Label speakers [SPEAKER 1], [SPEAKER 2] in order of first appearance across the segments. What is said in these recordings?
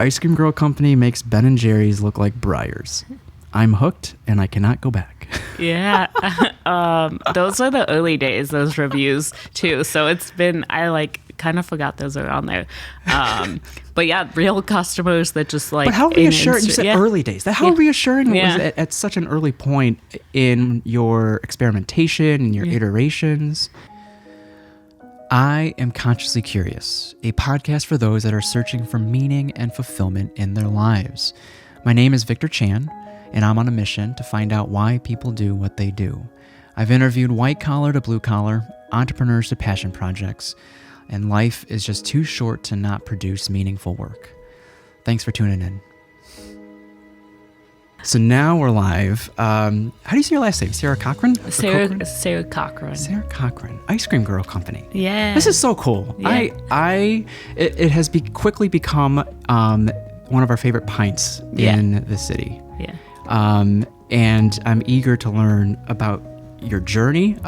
[SPEAKER 1] Ice Cream Girl Company makes Ben & Jerry's look like Breyers. I'm hooked and I cannot go back.
[SPEAKER 2] Yeah. Those are the early days, those reviews too. So it's been, I kind of forgot those are on there. But yeah, real customers that just like.
[SPEAKER 1] But how reassuring, you said early days. How reassuring was it at such an early point in your experimentation and your iterations? I Am Consciously Curious, a podcast for those that are searching for meaning and fulfillment in their lives. My name is Victor Chan, and I'm on a mission to find out why people do what they do. I've interviewed white-collar to blue-collar, entrepreneurs to passion projects, and life is just too short to not produce meaningful work. Thanks for tuning in. So now we're live. How do you say your last name? Sarah Cochran?
[SPEAKER 2] Sarah Cochran.
[SPEAKER 1] Sarah Cochran. Ice Cream Girl Company.
[SPEAKER 2] Yeah.
[SPEAKER 1] This is so cool.
[SPEAKER 2] Yeah.
[SPEAKER 1] It has quickly become one of our favorite pints in the city.
[SPEAKER 2] Yeah.
[SPEAKER 1] And I'm eager to learn about your journey.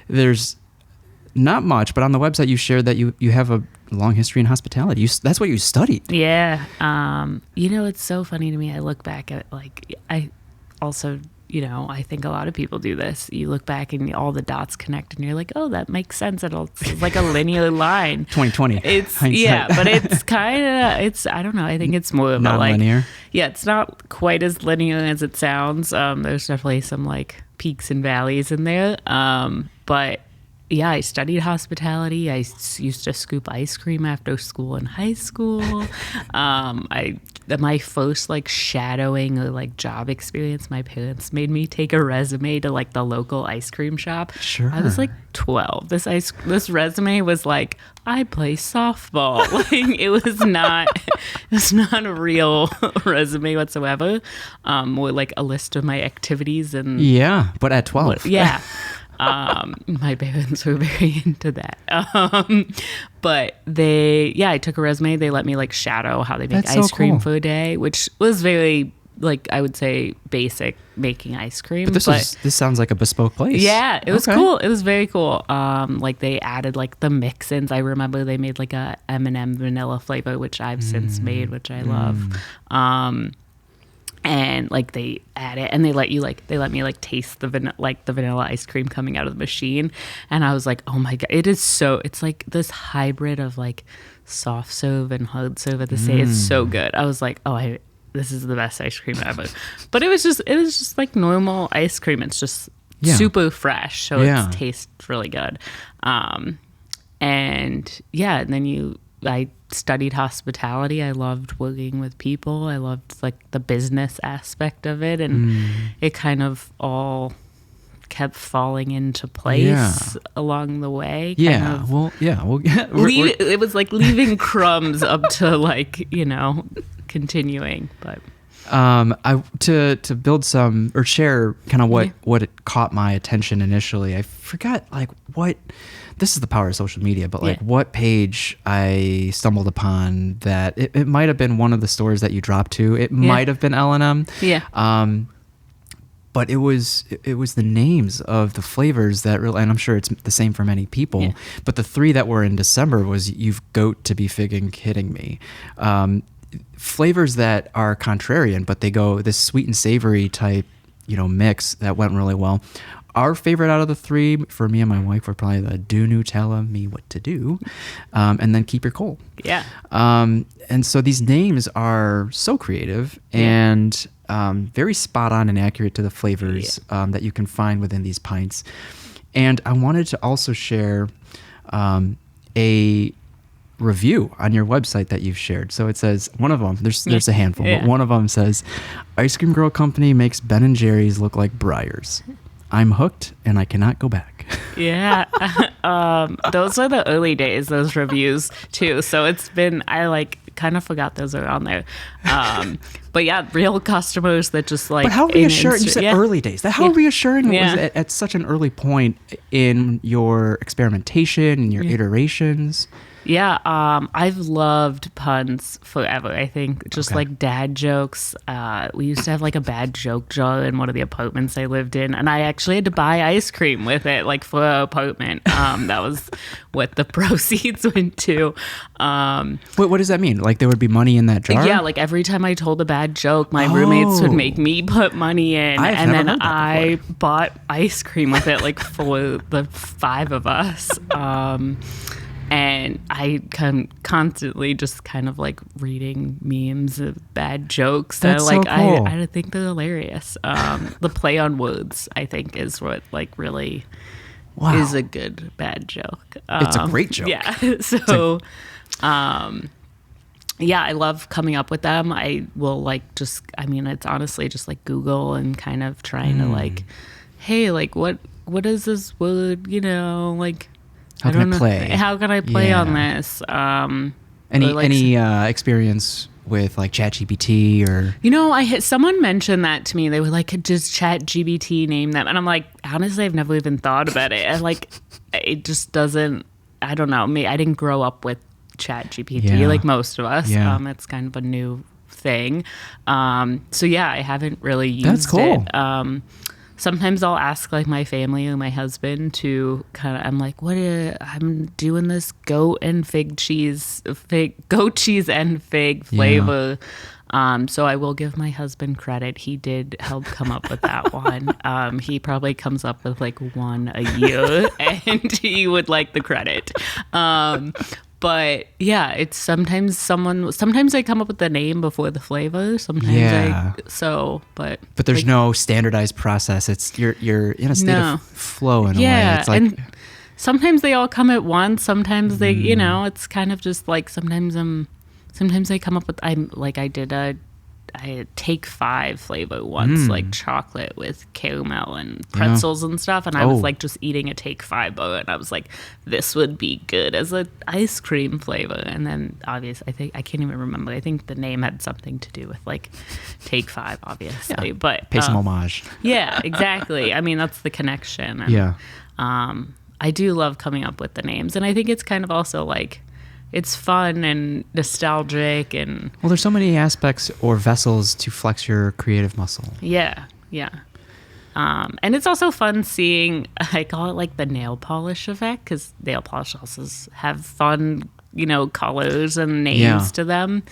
[SPEAKER 1] There's not much, but on the website you shared that you have a long history in hospitality. That's what you studied.
[SPEAKER 2] Yeah. It's so funny to me. I look back at I also, I think a lot of people do this. You look back and all the dots connect and you're like, oh, that makes sense. It's like a linear line.
[SPEAKER 1] 2020.
[SPEAKER 2] It's hindsight. Yeah, but it's kind of, I don't know. I think it's more of
[SPEAKER 1] non-linear.
[SPEAKER 2] Yeah, it's not quite as linear as it sounds. There's definitely some peaks and valleys in there. But yeah, I studied hospitality. I used to scoop ice cream after school in high school. My first shadowing or job experience, my parents made me take a resume to the local ice cream shop.
[SPEAKER 1] Sure.
[SPEAKER 2] I was 12. This resume was I play softball. It was not a real resume whatsoever. More a list of my activities and
[SPEAKER 1] but at 12.
[SPEAKER 2] Yeah. My parents were very into that. But I took a resume. They let me shadow how they make ice cream for a day, which was very, I would say basic making ice cream.
[SPEAKER 1] But this sounds like a bespoke place.
[SPEAKER 2] Yeah, it was cool. It was very cool. They added the mix-ins. I remember they made a M&M vanilla flavor, which I've since made, which I love. And they add it and they let me taste the vanilla ice cream coming out of the machine, and I was like, oh my god, it's this hybrid of soft serve and hard serve at the same. It's so good. I was like, this is the best ice cream ever. But it was just normal ice cream. It's just super fresh, so it tastes really good. And then I studied hospitality. I loved working with people. I loved the business aspect of it, and it kind of all kept falling into place along the way. It was leaving crumbs up to continuing. But
[SPEAKER 1] to build some or share kind of what it caught my attention initially. I forgot what. This is the power of social media, but what page I stumbled upon that it might have been one of the stores that you dropped to. It might have been L&M.
[SPEAKER 2] Yeah.
[SPEAKER 1] But it was the names of the flavors that really, and I'm sure it's the same for many people. Yeah. But the three that were in December was "You've Goat to Be Figging Kidding Me." Flavors that are contrarian, but they go this sweet and savory type, mix that went really well. Our favorite out of the three, for me and my wife, were probably the "Do Nutella Me What to Do," and then "Keep Your Cool."
[SPEAKER 2] Yeah.
[SPEAKER 1] And so these names are so creative and very spot on and accurate to the flavors that you can find within these pints. And I wanted to also share a review on your website that you've shared. So it says, one of them, there's a handful, but one of them says, "Ice Cream Girl Company makes Ben & Jerry's look like Breyers. I'm hooked and I cannot go back."
[SPEAKER 2] Yeah. Those are the early days, those reviews too. So it's been, I kind of forgot those are on there. But yeah, real customers that just
[SPEAKER 1] But how reassuring, you said early days. How reassuring was it at such an early point in your experimentation and your iterations?
[SPEAKER 2] Yeah, I've loved puns forever. I think just like dad jokes. We used to have like a bad joke jar in one of the apartments I lived in, and I actually had to buy ice cream with it, like for our apartment. That was what the proceeds went to.
[SPEAKER 1] Wait, what does that mean? Like there would be money in that jar?
[SPEAKER 2] Yeah, like every time I told a bad joke, my roommates would make me put money in, and then I bought ice cream with it, like for the 5 of us. And I constantly just kind of like reading memes of bad jokes.
[SPEAKER 1] That's so cool.
[SPEAKER 2] I think they're hilarious. The play on words, I think, is what like really is a good bad joke.
[SPEAKER 1] It's a great joke.
[SPEAKER 2] Yeah. So, yeah, I love coming up with them. I will like it's honestly just like Google and kind of trying to like, hey, like what is this word? You know, like.
[SPEAKER 1] How can
[SPEAKER 2] I play on this?
[SPEAKER 1] Any experience with like ChatGPT or?
[SPEAKER 2] You know, someone mentioned that to me. They were like, "Does ChatGPT name them?" And I'm like, honestly, I've never even thought about it. It just doesn't. I don't know. I didn't grow up with ChatGPT like most of us.
[SPEAKER 1] Yeah.
[SPEAKER 2] It's kind of a new thing. So yeah, I haven't really used
[SPEAKER 1] That's cool.
[SPEAKER 2] it. Sometimes I'll ask like my family or my husband to I'm like, I'm doing this goat cheese and fig flavor. Yeah. So I will give my husband credit. He did help come up with that one. He probably comes up with like one a year and he would like the credit. But yeah, it's sometimes I come up with the name before the flavor. But
[SPEAKER 1] there's no standardized process. It's you're in a state of flow in a way. It's like,
[SPEAKER 2] and sometimes they all come at once. Sometimes they, it's kind of just like sometimes I come up with I had Take 5 flavor once, like chocolate with caramel and pretzels and stuff. And I was like just eating a Take 5 bar, and I was like, this would be good as an ice cream flavor. And then obviously, I can't even remember. I think the name had something to do with like Take 5, obviously. Yeah. But
[SPEAKER 1] pay some homage.
[SPEAKER 2] Yeah, exactly. I mean, that's the connection. And, I do love coming up with the names. And I think it's kind of also like, it's fun and nostalgic and...
[SPEAKER 1] Well, there's so many aspects or vessels to flex your creative muscle.
[SPEAKER 2] Yeah. And it's also fun seeing, I call it like the nail polish effect, because nail polish also have fun, colors and names to them.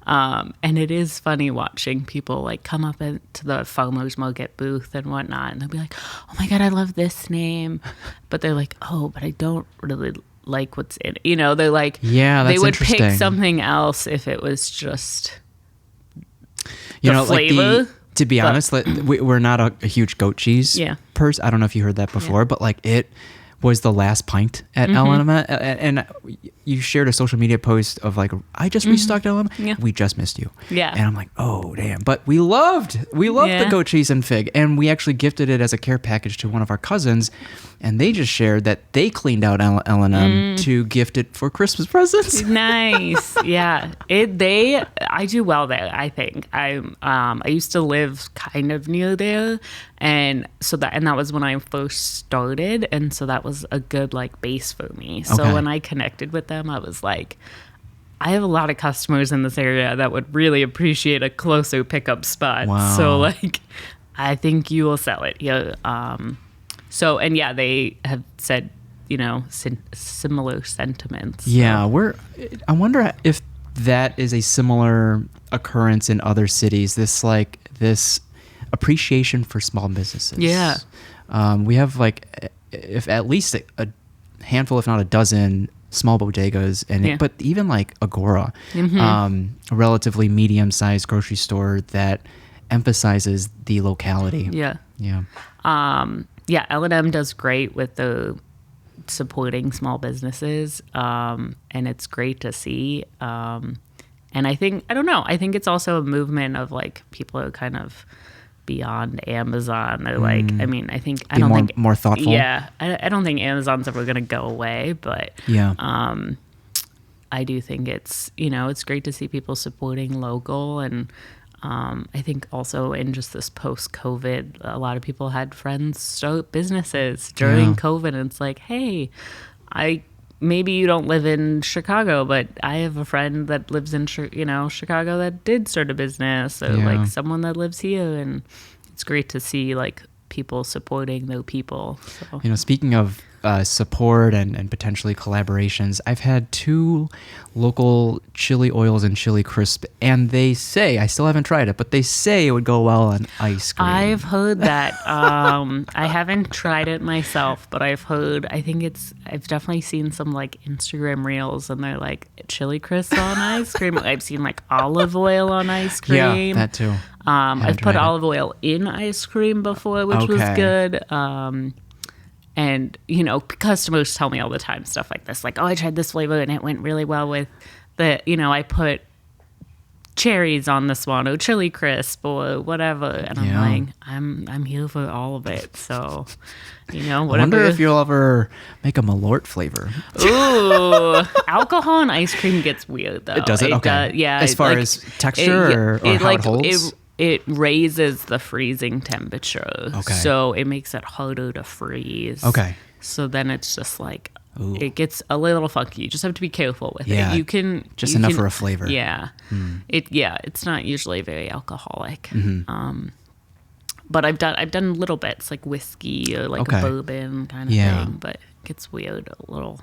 [SPEAKER 2] And it is funny watching people like come up to the farmer's market booth and whatnot, and they'll be like, oh my God, I love this name. But they're like, oh, but I don't really... like what's in it. They're like,
[SPEAKER 1] that's
[SPEAKER 2] they would
[SPEAKER 1] interesting.
[SPEAKER 2] pick something else if it was just
[SPEAKER 1] flavor. To be honest, we're not a huge goat cheese person. I don't know if you heard that before, but like it was the last pint at L&M, and you shared a social media post of like, I just restocked L&M. Yeah. We just missed you. Yeah. And I'm like, oh damn. But we loved the goat cheese and fig, and we actually gifted it as a care package to one of our cousins, and they just shared that they cleaned out L&M to gift it for Christmas presents.
[SPEAKER 2] Nice. Yeah. I do well there, I think. I used to live kind of near there, and that was when I first started, and so that was a good like base for me. So when I connected with them, I was like, I have a lot of customers in this area that would really appreciate a closer pickup spot. Wow. So like, I think you will sell it. Yeah. They have said, similar sentiments.
[SPEAKER 1] Yeah. I wonder if that is a similar occurrence in other cities. This appreciation for small businesses.
[SPEAKER 2] Yeah.
[SPEAKER 1] We have like, if at least a handful, if not a dozen small bodegas, but even like Agora, a relatively medium-sized grocery store that emphasizes the locality. Yeah.
[SPEAKER 2] L&M does great with the supporting small businesses, and it's great to see. And I think it's also a movement of like people are kind of beyond Amazon. Or like, I mean, I don't think
[SPEAKER 1] more thoughtful.
[SPEAKER 2] Yeah, I don't think Amazon's ever going to go away, but I do think it's it's great to see people supporting local, and I think also in just this post-COVID, a lot of people had friends start businesses during COVID, and it's like, hey, maybe you don't live in Chicago, but I have a friend that lives in, Chicago that did start a business. So like someone that lives here, and it's great to see like people supporting those people. So.
[SPEAKER 1] Speaking of support and potentially collaborations, I've had 2 local chili oils and chili crisp, and they say, I still haven't tried it, but they say it would go well on ice cream.
[SPEAKER 2] I've heard that. I haven't tried it myself, but I've definitely seen some like Instagram reels, and they're like chili crisp on ice cream. I've seen like olive oil on ice cream.
[SPEAKER 1] Yeah, that too.
[SPEAKER 2] I've put olive oil in ice cream before, which was good. And, customers tell me all the time stuff like this, like, oh, I tried this flavor and it went really well with I put cherries on this one, or chili crisp or whatever. And I'm like, I'm here for all of it. So, whatever.
[SPEAKER 1] I wonder if you'll ever make a Malort flavor.
[SPEAKER 2] Ooh, alcohol and ice cream gets weird though.
[SPEAKER 1] It does it? Okay.
[SPEAKER 2] Yeah.
[SPEAKER 1] As far as texture or how it holds?
[SPEAKER 2] It raises the freezing temperature.
[SPEAKER 1] Okay.
[SPEAKER 2] So it makes it harder to freeze.
[SPEAKER 1] Okay.
[SPEAKER 2] So then it's just like, it gets a little funky. You just have to be careful with it. You can
[SPEAKER 1] just enough for a flavor.
[SPEAKER 2] Yeah. It's not usually very alcoholic. But I've done little bits like whiskey or like a bourbon kind of thing, but it gets weird a little.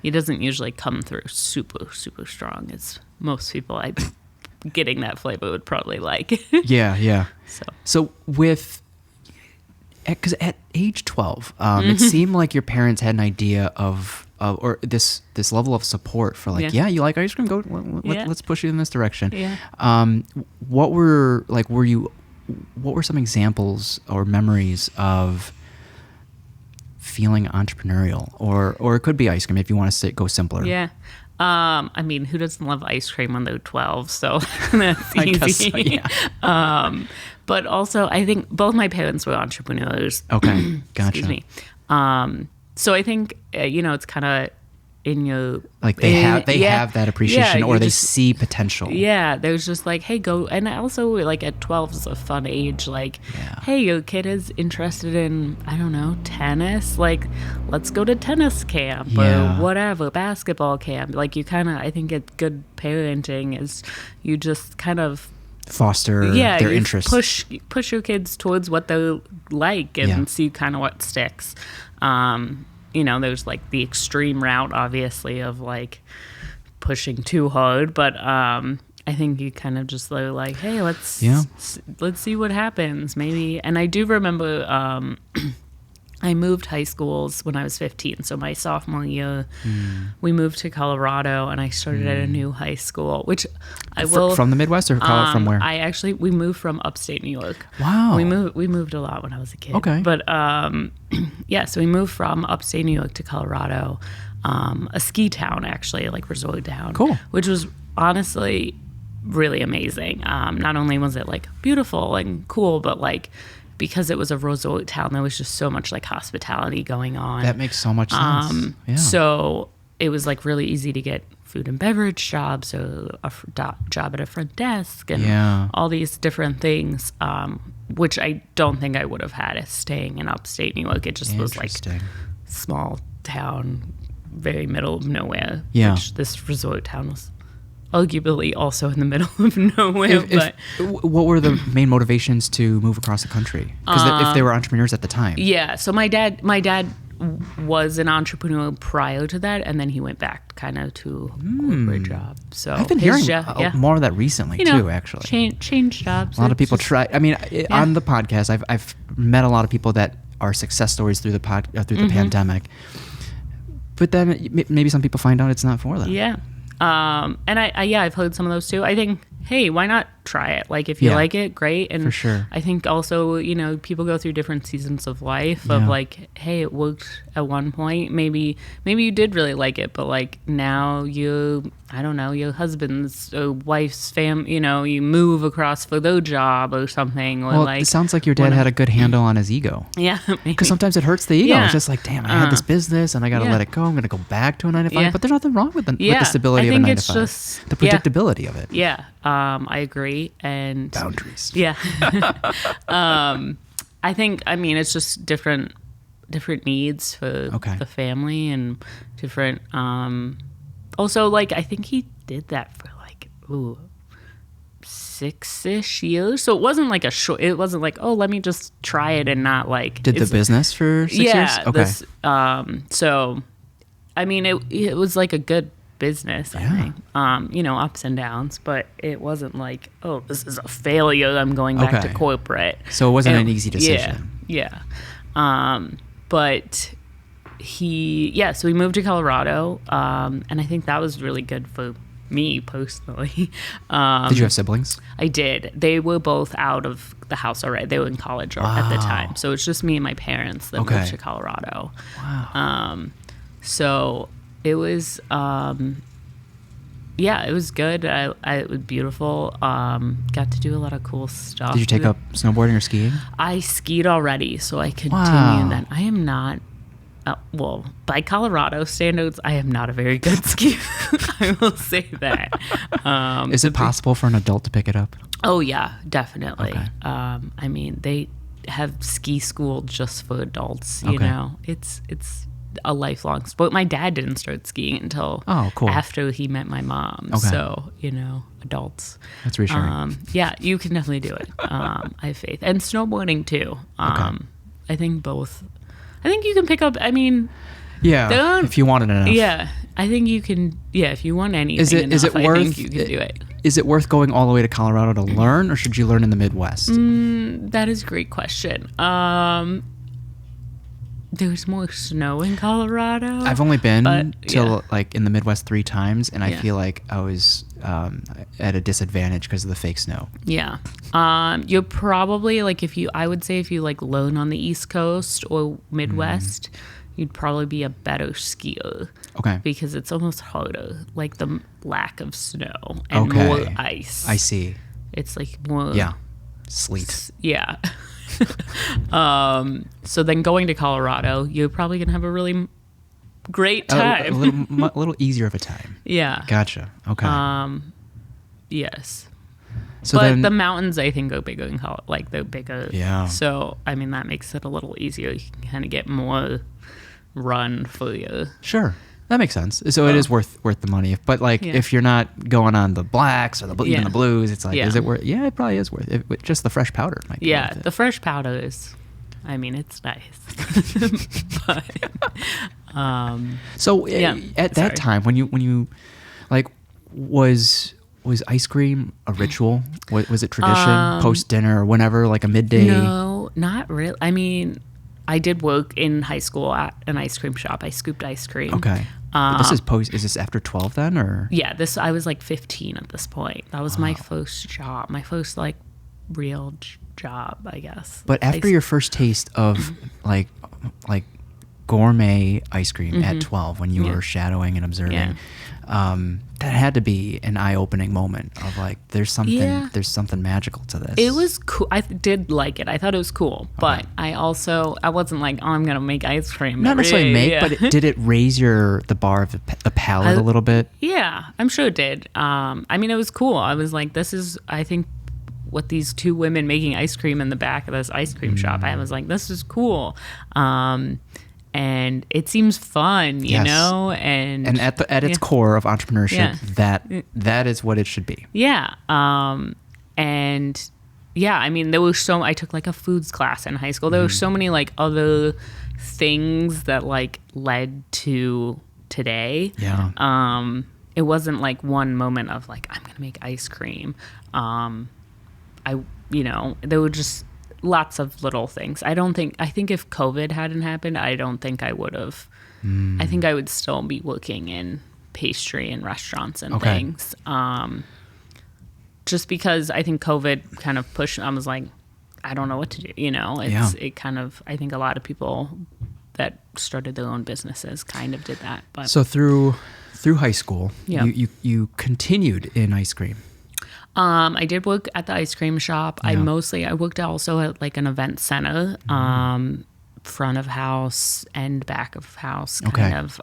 [SPEAKER 2] It doesn't usually come through super, super strong as most people getting that flavor would probably like.
[SPEAKER 1] Yeah. So because at age 12, it seemed like your parents had an idea of or this level of support for like, you like ice cream? Go, let's push you in this direction.
[SPEAKER 2] Yeah.
[SPEAKER 1] What were some examples or memories of feeling entrepreneurial, or it could be ice cream if you want to go simpler?
[SPEAKER 2] Yeah. Who doesn't love ice cream when they're 12? So that's easy.
[SPEAKER 1] I guess so, yeah.
[SPEAKER 2] But also, I think both my parents were entrepreneurs.
[SPEAKER 1] Okay, gotcha.
[SPEAKER 2] Excuse me. So I think, it's kind of in your...
[SPEAKER 1] Like they have that appreciation, or they see potential.
[SPEAKER 2] Yeah, there's just like, hey, go... And also, like, at 12 is a fun age. Like, hey, your kid is interested in, I don't know, tennis. Like, let's go to tennis camp or whatever, basketball camp. Like, you kind of... I think it's good parenting is you just kind of...
[SPEAKER 1] foster their interest.
[SPEAKER 2] Push your kids towards what they like and see kind of what sticks. There's like the extreme route, obviously, of like pushing too hard, but I think you kind of just like, hey, let's see what happens, maybe. And I do remember I moved high schools when I was 15. So my sophomore year, we moved to Colorado, and I started at a new high school, which I will...
[SPEAKER 1] From the Midwest, or from where?
[SPEAKER 2] We moved from upstate New York.
[SPEAKER 1] Wow.
[SPEAKER 2] We moved a lot when I was a kid.
[SPEAKER 1] Okay.
[SPEAKER 2] But so we moved from upstate New York to Colorado, a ski town, actually, like resort town.
[SPEAKER 1] Cool.
[SPEAKER 2] Which was honestly really amazing. Not only was it like beautiful and cool, but like... because it was a resort town, there was just so much like hospitality going on.
[SPEAKER 1] That makes so much sense.
[SPEAKER 2] So it was like really easy to get food and beverage jobs, or a job at a front desk, and all these different things, which I don't think I would have had as staying in upstate New York. It just was like small town, very middle of nowhere.
[SPEAKER 1] Yeah.
[SPEAKER 2] Which this resort town was arguably also in the middle of nowhere.
[SPEAKER 1] What were the main motivations to move across the country? Because if they were entrepreneurs at the time. Yeah.
[SPEAKER 2] So my dad was an entrepreneur prior to that, and then he went back kind of to a corporate job. So
[SPEAKER 1] I've been hearing more of that recently too. Actually,
[SPEAKER 2] change jobs.
[SPEAKER 1] A lot of people try. I mean, on the podcast, I've met a lot of people that are success stories through the pandemic. But then maybe some people find out it's not for them.
[SPEAKER 2] Yeah. And I've heard some of those too. I think, hey, why not try it? Like, if you like it, great. And
[SPEAKER 1] for sure.
[SPEAKER 2] I think also, people go through different seasons of life of like, hey, it worked at one point. Maybe you did really like it, but like now your husband's or wife's you move across for their job or something. Or
[SPEAKER 1] it sounds like your dad had a good handle on his ego.
[SPEAKER 2] Yeah.
[SPEAKER 1] Because sometimes it hurts the ego. It's just like, damn, I had this business and I got to let it go. I'm going to go back to a 9 to 5. But there's nothing wrong with the stability of a 9 to 5. Just, the predictability of it.
[SPEAKER 2] Yeah. I agree. And
[SPEAKER 1] boundaries.
[SPEAKER 2] Yeah. I think, it's just different different needs for
[SPEAKER 1] Okay.
[SPEAKER 2] the family and different. Also, like I think he did that for like 6-ish years. So it wasn't like a short. It wasn't like, oh, let me just try it and not like.
[SPEAKER 1] Did the business for 6 years?
[SPEAKER 2] Yeah.
[SPEAKER 1] Okay.
[SPEAKER 2] So, I mean, it was like a good business, I think. Ups and downs, but it wasn't like, oh, this is a failure, I'm going back to corporate.
[SPEAKER 1] So it wasn't an easy decision.
[SPEAKER 2] Yeah. But so we moved to Colorado, and I think that was really good for me personally.
[SPEAKER 1] Did you have siblings?
[SPEAKER 2] I did. They were both out of the house already. They were in college at the time. So it's just me and my parents that moved to Colorado.
[SPEAKER 1] Wow.
[SPEAKER 2] So it was, it was good. It was beautiful. Got to do a lot of cool stuff.
[SPEAKER 1] Did you take up snowboarding or skiing?
[SPEAKER 2] I skied already, so I continue that. I am not, by Colorado standards, I am not a very good skier. I will say that.
[SPEAKER 1] Is it possible for an adult to pick it up?
[SPEAKER 2] Oh, yeah, definitely.
[SPEAKER 1] Okay.
[SPEAKER 2] I mean, they have ski school just for adults, you know. It's a lifelong sport. My dad didn't start skiing until after he met my mom.
[SPEAKER 1] Okay.
[SPEAKER 2] So, adults.
[SPEAKER 1] That's reassuring.
[SPEAKER 2] Yeah, you can definitely do it. I have faith. And snowboarding too. I think both. I think you can pick up,
[SPEAKER 1] if you want it enough.
[SPEAKER 2] Yeah, I think you can, if you want anything
[SPEAKER 1] is it
[SPEAKER 2] enough,
[SPEAKER 1] worth,
[SPEAKER 2] I think you can do it.
[SPEAKER 1] Is it worth going all the way to Colorado to learn, or should you learn in the Midwest?
[SPEAKER 2] That is a great question. There's more snow in Colorado.
[SPEAKER 1] I've only been to like in the Midwest 3 times, and I feel like I was at a disadvantage because of the fake snow.
[SPEAKER 2] Yeah. You're probably like I would say if you like learn on the East Coast or Midwest, you'd probably be a better skier.
[SPEAKER 1] Okay.
[SPEAKER 2] Because it's almost harder, like the lack of snow and more ice.
[SPEAKER 1] I see.
[SPEAKER 2] It's like more.
[SPEAKER 1] Yeah. Sleet.
[SPEAKER 2] Yeah. So then going to Colorado, you're probably going to have a really great time.
[SPEAKER 1] A little easier of a time.
[SPEAKER 2] Yeah.
[SPEAKER 1] Gotcha. Okay.
[SPEAKER 2] Yes.
[SPEAKER 1] So
[SPEAKER 2] but
[SPEAKER 1] then,
[SPEAKER 2] the mountains, I think, go bigger in Colorado. Like, they're bigger.
[SPEAKER 1] Yeah.
[SPEAKER 2] So, I mean, that makes it a little easier. You can kind of get more run for you.
[SPEAKER 1] Sure. That makes sense. So it is worth the money. But like, if you're not going on the blacks or even the blues, it's like, is it worth? Yeah, it probably is worth it. Just the fresh powder might be worth it.
[SPEAKER 2] The fresh powder is, it's nice. But,
[SPEAKER 1] so at that time, when you like, was ice cream a ritual? Was it tradition post dinner or whenever, like a midday?
[SPEAKER 2] No, not really. I mean, I did work in high school at an ice cream shop. I scooped ice cream.
[SPEAKER 1] Okay. This is is this after 12 then, or?
[SPEAKER 2] Yeah, I was like 15 at this point. That was my first job, my first like real job, I guess.
[SPEAKER 1] But after your first taste of like gourmet ice cream at 12, when you were shadowing and observing, that had to be an eye-opening moment of like, there's something magical to this.
[SPEAKER 2] It was cool. I did like it. I thought it was cool, but I wasn't like, oh, I'm gonna make ice cream.
[SPEAKER 1] Not necessarily but did it raise the bar of the palate a little bit?
[SPEAKER 2] Yeah, I'm sure it did. It was cool. I was like, this is, I think, what these 2 women making ice cream in the back of this ice cream shop. I was like, this is cool. And it seems fun, you know, and
[SPEAKER 1] at its core of entrepreneurship, that is what it should be.
[SPEAKER 2] Yeah. There were I took like a foods class in high school. There were so many like other things that like led to today.
[SPEAKER 1] Yeah.
[SPEAKER 2] It wasn't like one moment of like, I'm going to make ice cream. There were just lots of little things. I think if COVID hadn't happened, I don't think I would have. I think I would still be working in pastry and restaurants and things. Just because I think COVID kind of pushed, I was like, I don't know what to do. It kind of, I think a lot of people that started their own businesses kind of did that. But
[SPEAKER 1] so through high school, you continued in ice cream.
[SPEAKER 2] I did work at the ice cream shop. I worked also at like an event center, front of house and back of house kind of.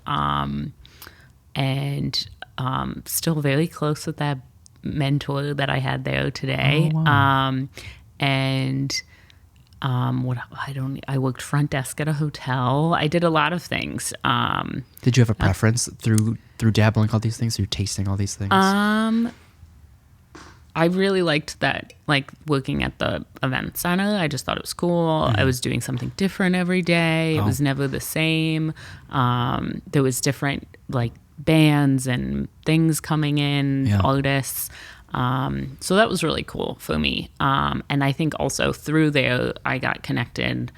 [SPEAKER 2] And still very close with that mentor that I had there today.
[SPEAKER 1] Oh, wow.
[SPEAKER 2] And I worked front desk at a hotel. I did a lot of things.
[SPEAKER 1] Did you have a preference through dabbling all these things, through tasting all these things?
[SPEAKER 2] I really liked that, like working at the event center. I just thought it was cool. I was doing something different every day. It was never the same. There was different like bands and things coming in, artists. So that was really cool for me. And I think also through there, I got connected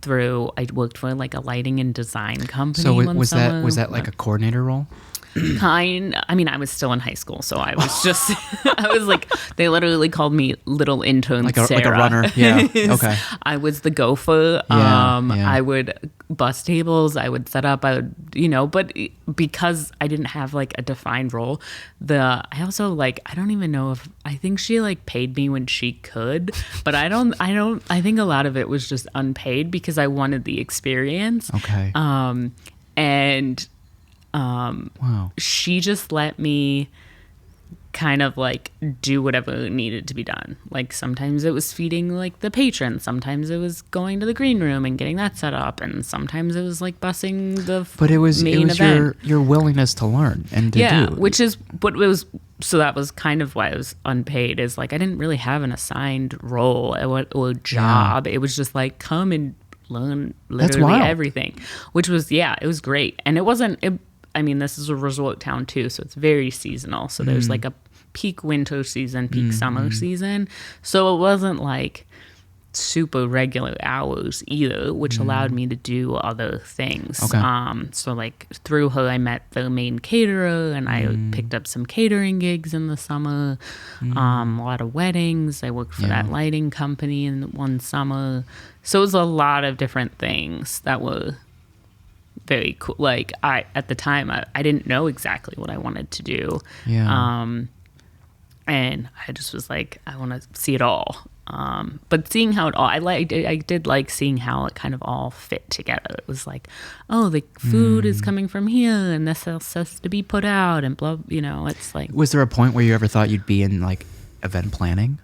[SPEAKER 2] through, I worked for like a lighting and design company.
[SPEAKER 1] So was that like a coordinator role?
[SPEAKER 2] I mean, I was still in high school, so I was just, I was like, they literally called me little intern
[SPEAKER 1] like
[SPEAKER 2] Sarah.
[SPEAKER 1] Like a runner, yeah, okay.
[SPEAKER 2] I was the gopher. I would bus tables, I would set up, I would, but because I didn't have like a defined role, I also like, I don't even know if, I think she like paid me when she could, but I think a lot of it was just unpaid because I wanted the experience.
[SPEAKER 1] Okay.
[SPEAKER 2] Wow. She just let me kind of like do whatever needed to be done. Like sometimes it was feeding like the patrons, sometimes it was going to the green room and getting that set up, and sometimes it was like bussing the
[SPEAKER 1] but it was
[SPEAKER 2] main event.
[SPEAKER 1] your willingness to learn and to do.
[SPEAKER 2] Which is what it was. So that was kind of why I was unpaid, is like I didn't really have an assigned role or job. It was just like come and learn literally everything, which was it was great. And it wasn't I mean, this is a resort town too, so it's very seasonal. So there's like a peak winter season, peak summer season. So it wasn't like super regular hours either, which allowed me to do other things.
[SPEAKER 1] Okay.
[SPEAKER 2] So like through her, I met the main caterer, and I picked up some catering gigs in the summer. A lot of weddings. I worked for that lighting company in one summer. So it was a lot of different things that were very cool. Like at the time, I didn't know exactly what I wanted to do. And I just was like, I want to see it all. But seeing how it all, I did like seeing how it kind of all fit together. It was like, oh, the food is coming from here, and this else has to be put out, and blah. It's like.
[SPEAKER 1] Was there a point where you ever thought you'd be in like event planning?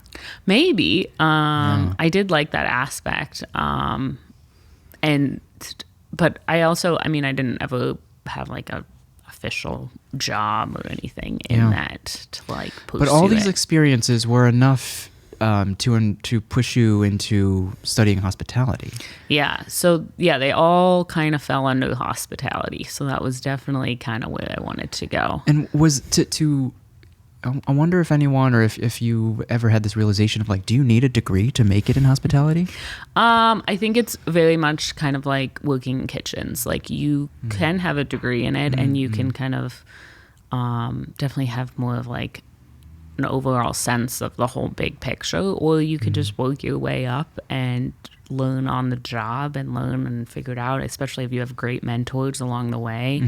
[SPEAKER 2] Maybe. I did like that aspect. But I also, I mean, I didn't ever have like a official job or anything in that to like pursue
[SPEAKER 1] But all these
[SPEAKER 2] it.
[SPEAKER 1] experiences were enough to push you into studying hospitality.
[SPEAKER 2] Yeah. So they all kind of fell under hospitality. So that was definitely kind of where I wanted to go.
[SPEAKER 1] And was I wonder if anyone, or if you ever had this realization of like, do you need a degree to make it in hospitality?
[SPEAKER 2] I think it's very much kind of like working in kitchens. Like you can have a degree in it, and you can kind of definitely have more of like an overall sense of the whole big picture, or you could just work your way up and learn on the job and learn and figure it out, especially if you have great mentors along the way.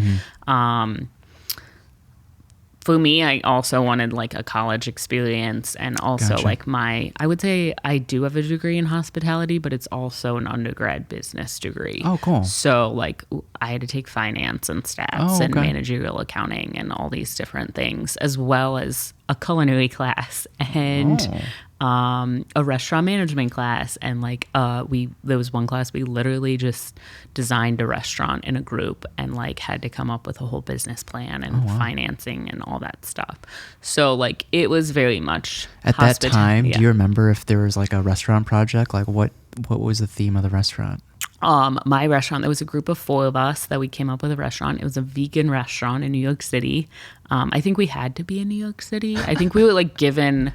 [SPEAKER 2] For me, I also wanted like a college experience, and also like I would say I do have a degree in hospitality, but it's also an undergrad business degree.
[SPEAKER 1] Oh, cool.
[SPEAKER 2] So like I had to take finance and stats and managerial accounting and all these different things, as well as a culinary class and a restaurant management class. And like there was one class we literally just designed a restaurant in a group and like had to come up with a whole business plan and financing and all that stuff. So like it was very much
[SPEAKER 1] at that time. Do you remember if there was like a restaurant project? Like what was the theme of the restaurant?
[SPEAKER 2] My restaurant, there was a group of 4 of us that we came up with a restaurant. It was a vegan restaurant in New York City. I think we had to be in New York City. I think we were like given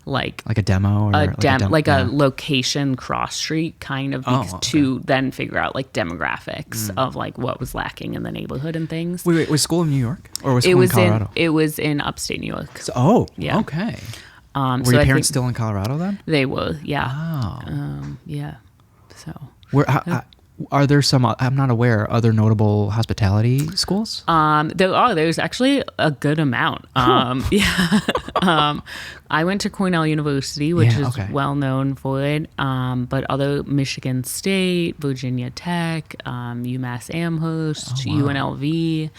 [SPEAKER 2] like
[SPEAKER 1] a demo, or
[SPEAKER 2] a location cross street kind of to then figure out like demographics of like what was lacking in the neighborhood and things.
[SPEAKER 1] Wait, was school in New York or was school in Colorado?
[SPEAKER 2] It was in upstate New York.
[SPEAKER 1] So, okay. Were your parents still in Colorado then?
[SPEAKER 2] They were, yeah.
[SPEAKER 1] Oh.
[SPEAKER 2] Yeah. So
[SPEAKER 1] Are there some, I'm not aware, other notable hospitality schools?
[SPEAKER 2] There's actually a good amount. Yeah. I went to Cornell University, which is well known for it. But other Michigan State, Virginia Tech, UMass Amherst, UNLV.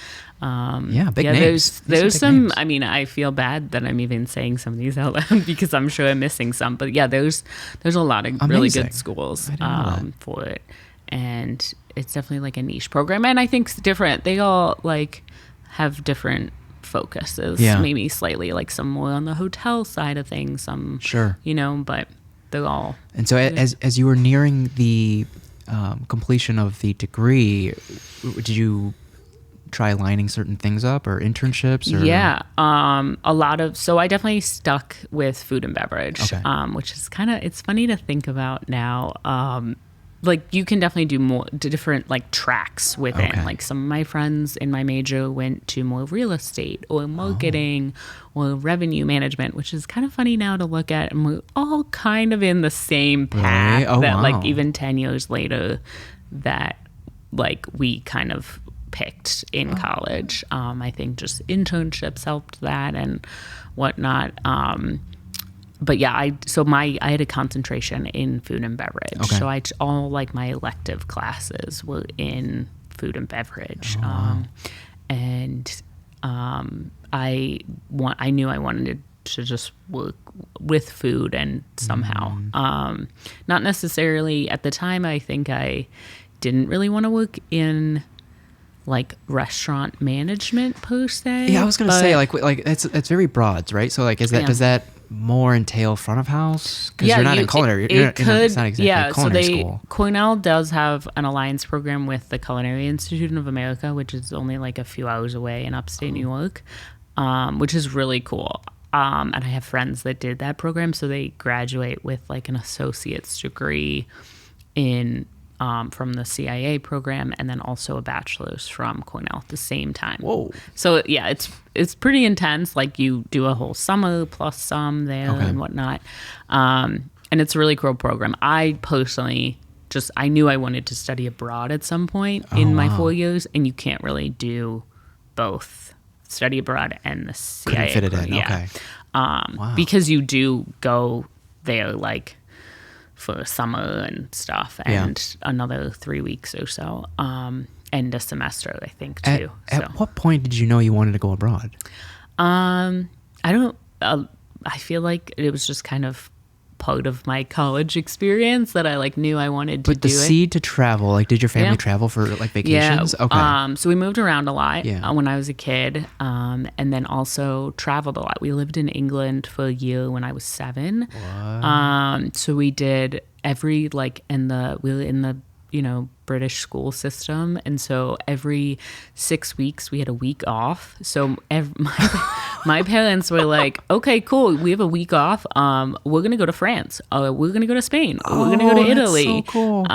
[SPEAKER 1] Big names.
[SPEAKER 2] There's some
[SPEAKER 1] names.
[SPEAKER 2] I mean, I feel bad that I'm even saying some of these out loud because I'm sure I'm missing some, but yeah, there's a lot of really good schools for it, and it's definitely like a niche program, and I think it's different. They all like have different focuses, maybe slightly, like some more on the hotel side of things, some but they're all.
[SPEAKER 1] And so as you were nearing the completion of the degree, did you try lining certain things up or internships? So I definitely stuck with food and beverage, which is it's funny to think about now. Like you can definitely do more different like tracks within. Like some of my friends in my major went to more real estate or marketing or revenue management, which is kind of funny now to look at, and we're all kind of in the same path like even 10 years later that like we kind of picked in college. I think just internships helped that and whatnot. But yeah, I had a concentration in food and beverage. So all like my elective classes were in food and beverage. And I knew I wanted to just work with food and somehow. Not necessarily at the time, I think I didn't really want to work in like restaurant management per se. Yeah, I was gonna say like it's very broad, right? So like does that more entail front of house? Because you're not in culinary. It's not exactly a culinary school.
[SPEAKER 2] Cornell does have an alliance program with the Culinary Institute of America, which is only like a few hours away in upstate New York, which is really cool. And I have friends that did that program, so they graduate with like an associate's degree in from the CIA program, and then also a bachelor's from Cornell at the same time.
[SPEAKER 1] Whoa!
[SPEAKER 2] So yeah, it's pretty intense. Like you do a whole summer plus some there and whatnot, and it's a really cool program. I personally I knew I wanted to study abroad at some point in my 4 years, and you can't really do both study abroad and the CIA.
[SPEAKER 1] Couldn't fit it in.
[SPEAKER 2] Because you do go there like for summer and stuff, and another 3 weeks or so, and a semester, I think, too.
[SPEAKER 1] At what point did you know you wanted to go abroad?
[SPEAKER 2] I feel like it was just kind of part of my college experience that I like knew I wanted to do.
[SPEAKER 1] But the seed to travel, like, did your family travel for like vacations?
[SPEAKER 2] Yeah. Okay. So we moved around a lot when I was a kid, and then also traveled a lot. We lived in England for a year when I was 7.
[SPEAKER 1] What?
[SPEAKER 2] So we did we were in the British school system, and so every 6 weeks we had a week off. So my parents were like, okay, cool, we have a week off, we're gonna go to France, we're gonna go to Spain, we're gonna go to Italy.
[SPEAKER 1] That's so cool.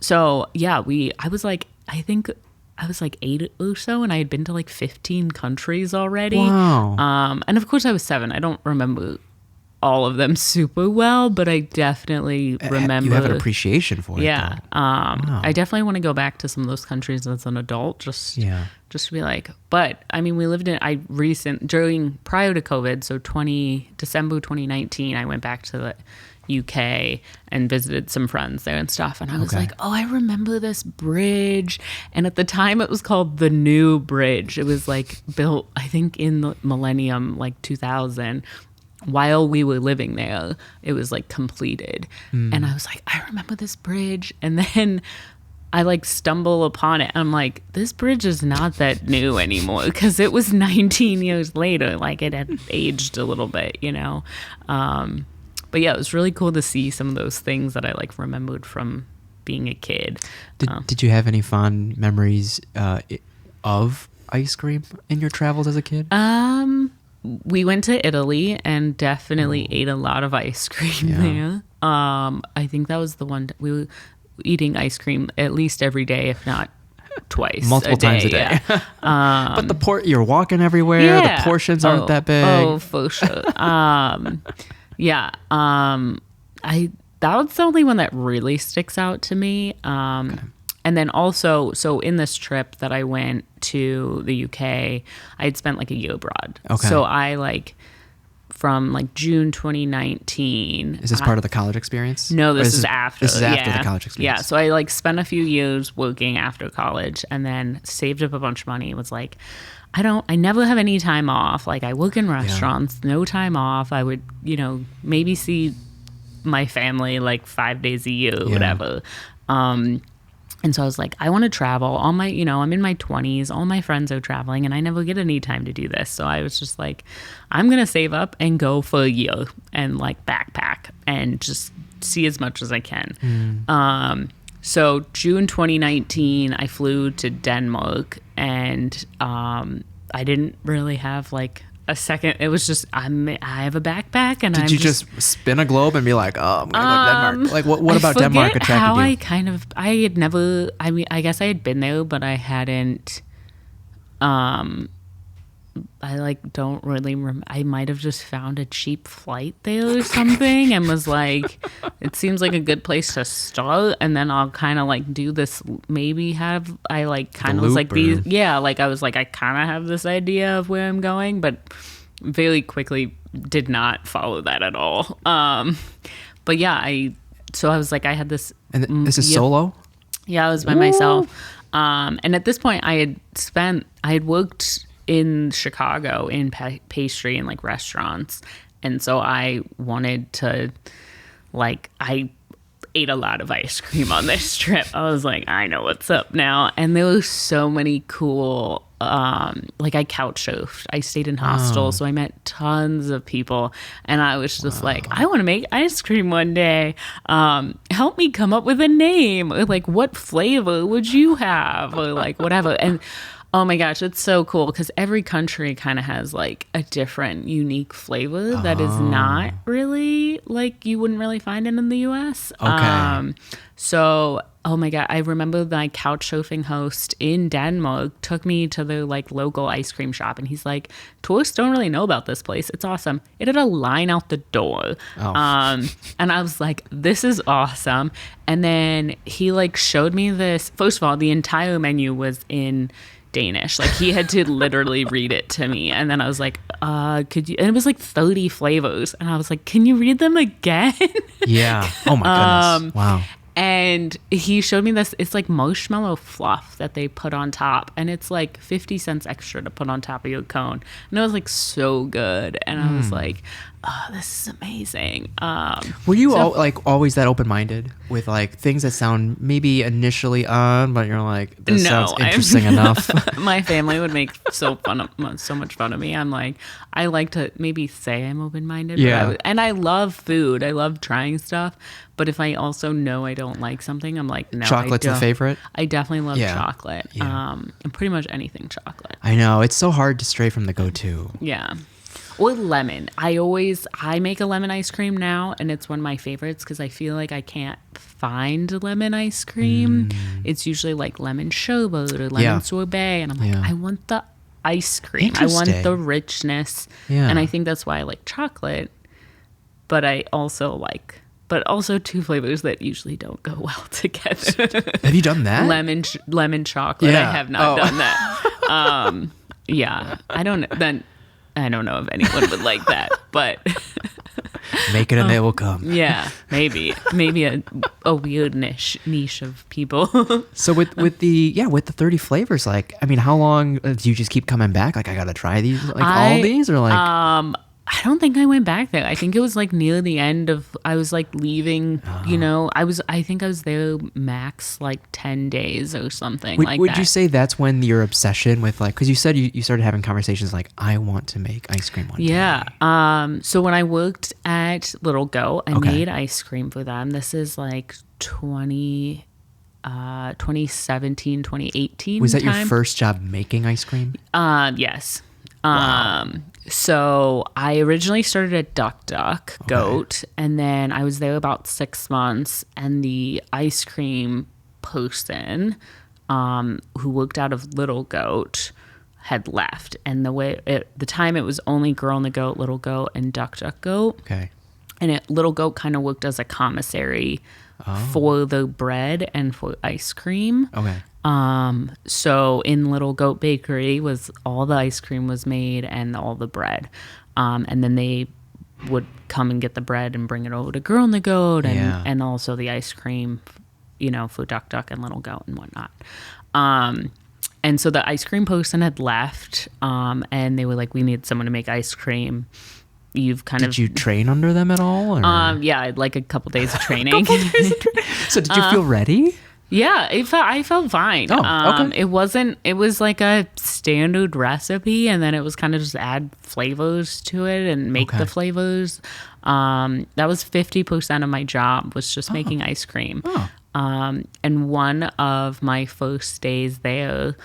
[SPEAKER 2] So yeah, I was like 8 or so, and I had been to like 15 countries already.
[SPEAKER 1] Wow.
[SPEAKER 2] And of course I was 7. I don't remember all of them super well, but I definitely remember.
[SPEAKER 1] You have an appreciation for it.
[SPEAKER 2] Yeah. I definitely want to go back to some of those countries as an adult, just to be like, but I mean, we lived in, prior to COVID, so December 2019, I went back to the UK and visited some friends there and stuff, and I was like, oh, I remember this bridge. And at the time it was called the New Bridge. It was like built, I think, in the millennium, like 2000. While we were living there, it was like completed. And I was like, I remember this bridge. And then I like stumble upon it. I'm like, this bridge is not that new anymore, because it was 19 years later. Like it had aged a little bit, But yeah, it was really cool to see some of those things that I like remembered from being a kid.
[SPEAKER 1] Did you have any fond memories of ice cream in your travels as a kid?
[SPEAKER 2] We went to Italy and definitely ate a lot of ice cream there. I think that was the one we were eating ice cream at least every day, if not twice,
[SPEAKER 1] multiple times a day.
[SPEAKER 2] Yeah.
[SPEAKER 1] But you're walking everywhere. The portions aren't that big.
[SPEAKER 2] Oh, for sure. that was the only one that really sticks out to me. And then also, so in this trip that I went to the UK, I had spent like a year abroad.
[SPEAKER 1] Okay.
[SPEAKER 2] So I like from like June 2019.
[SPEAKER 1] Is this part of the college experience?
[SPEAKER 2] No, this is after.
[SPEAKER 1] This is after the college experience.
[SPEAKER 2] Yeah. So I like spent a few years working after college and then saved up a bunch of money. It was like, I never have any time off. Like I work in restaurants, no time off. I would, maybe see my family like 5 days a year, whatever. And so I was like, I want to travel. I'm in my 20s. All my friends are traveling, and I never get any time to do this. So I was just like, I'm going to save up and go for a year and like backpack and just see as much as I can. So June 2019, I flew to Denmark, and I didn't really have like a second. It was just I have a backpack, and
[SPEAKER 1] did you just spin a globe and be like, oh, I'm gonna go to Denmark? Like what about Denmark attracted
[SPEAKER 2] how
[SPEAKER 1] you?
[SPEAKER 2] I had never. I mean, I guess I had been there, but I hadn't. I like don't really. I might have just found a cheap flight there or something, and was like, it seems like a good place to start, and then I'll kind of like do this. Maybe have I like kind of was like these. Yeah, like I was like I kind of have this idea of where I'm going, but very quickly did not follow that at all. But yeah, so I was like I had this.
[SPEAKER 1] And this is solo?
[SPEAKER 2] Yeah, I was by myself. And at this point, I had worked in Chicago in pastry and like restaurants, and so I wanted to I ate a lot of ice cream on this trip. I was like, I know what's up now. And there were so many cool I couch surfed. I stayed in hostels, so I met tons of people, and I was just like, I want to make ice cream one day. Help me come up with a name, or like what flavor would you have, or like whatever. And oh my gosh, it's so cool because every country kind of has like a different unique flavor that is not really like you wouldn't really find it in the US.
[SPEAKER 1] Okay.
[SPEAKER 2] So, oh my God, I remember my couch surfing host in Denmark took me to the like local ice cream shop, and he's like, tourists don't really know about this place. It's awesome. It had a line out the door. And I was like, this is awesome. And then he like showed me this. First of all, the entire menu was in Danish. Like he had to literally read it to me, and then I was like, could you, and it was like 30 flavors, and I was like, can you read them again?
[SPEAKER 1] Yeah. Oh my goodness. Wow.
[SPEAKER 2] And he showed me this, it's like marshmallow fluff that they put on top, and it's like 50 cents extra to put on top of your cone, and it was like so good, and I was like, oh, this is amazing.
[SPEAKER 1] Were you always that open-minded with like things that sound maybe initially odd, but you're like, this sounds interesting enough?
[SPEAKER 2] My family would make so much fun of me. I'm like, I like to maybe say I'm open-minded, and I love food. I love trying stuff, but if I also know I don't like something, I'm like, no.
[SPEAKER 1] Chocolate's a favorite?
[SPEAKER 2] I definitely love chocolate.
[SPEAKER 1] Yeah.
[SPEAKER 2] And pretty much anything chocolate.
[SPEAKER 1] I know, it's so hard to stray from the go-to.
[SPEAKER 2] Yeah. Or lemon. I make a lemon ice cream now, and it's one of my favorites because I feel like I can't find lemon ice cream. It's usually like lemon sherbet or lemon sorbet, and I'm like, I want the ice cream. I want the richness. Yeah. And I think that's why I like chocolate, but I also like, but also two flavors that usually don't go well together.
[SPEAKER 1] Have you done that?
[SPEAKER 2] Lemon chocolate. Yeah. I have not done that. Yeah. I don't know if anyone would like that, but
[SPEAKER 1] make it and they will come.
[SPEAKER 2] Yeah, maybe a weird niche of people.
[SPEAKER 1] So with the 30 flavors, like, I mean, how long do you just keep coming back? Like, I gotta try these, like all these, or like?
[SPEAKER 2] I don't think I went back there. I think it was like near the end of, I was like leaving, I think I was there max like 10 days or something like that.
[SPEAKER 1] Would you say that's when your obsession with like, because you said you started having conversations like, I want to make ice cream one day.
[SPEAKER 2] Yeah. So when I worked at Little Goat, I made ice cream for them. This is like 2017, 2018
[SPEAKER 1] Was that your first job making ice cream?
[SPEAKER 2] Yes. Wow. So I originally started at Duck Goat, and then I was there about 6 months, and the ice cream person who worked out of Little Goat had left, and the time it was only Girl in the Goat, Little Goat, and Duck Goat.
[SPEAKER 1] Okay.
[SPEAKER 2] And Little Goat kind of worked as a commissary for the bread and for ice cream.
[SPEAKER 1] Okay.
[SPEAKER 2] So in Little Goat Bakery was all the ice cream was made and all the bread. And then they would come and get the bread and bring it over to Girl and the Goat and also the ice cream, for Duck and Little Goat and whatnot. And so the ice cream person had left, and they were like, we need someone to make ice cream. Did
[SPEAKER 1] you train under them at all? Or?
[SPEAKER 2] Yeah, like a couple days of training.
[SPEAKER 1] So did you feel ready?
[SPEAKER 2] Yeah, I felt fine.
[SPEAKER 1] Oh, okay.
[SPEAKER 2] It was like a standard recipe, and then it was kind of just add flavors to it and make the flavors. That was 50% of my job was just making ice cream.
[SPEAKER 1] Oh.
[SPEAKER 2] And one of my first days there,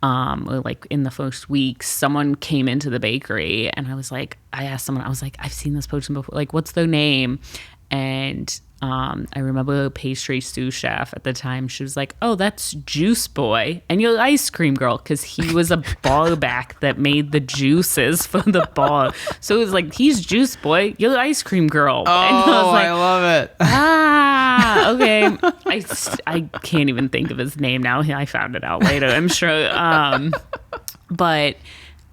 [SPEAKER 2] or like in the first week, someone came into the bakery, and I asked someone, I was like, I've seen this person before, like, what's their name? And I remember a pastry sous chef at the time. She was like, oh, that's Juice Boy and your ice cream girl, because he was a bar back that made the juices for the bar. So it was like, he's Juice Boy, you're the ice cream girl.
[SPEAKER 1] Oh,
[SPEAKER 2] and I was like,
[SPEAKER 1] I love it.
[SPEAKER 2] Okay. I can't even think of his name now. I found it out later, I'm sure. But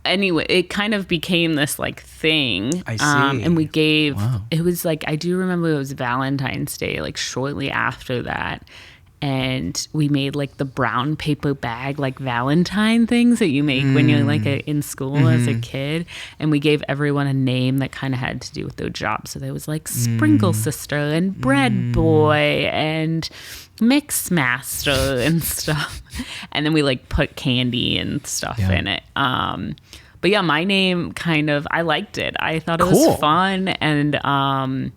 [SPEAKER 2] anyway, it kind of became this like thing.
[SPEAKER 1] I see.
[SPEAKER 2] And we gave, it was like, I do remember it was Valentine's Day, like shortly after that. And we made like the brown paper bag, like Valentine things that you make when you're like in school as a kid. And we gave everyone a name that kind of had to do with their job. So there was like Sprinkle Sister and Bread Boy and Mix Master and stuff. And then we like put candy and stuff in it. But yeah, my name I liked it. I thought it was fun. And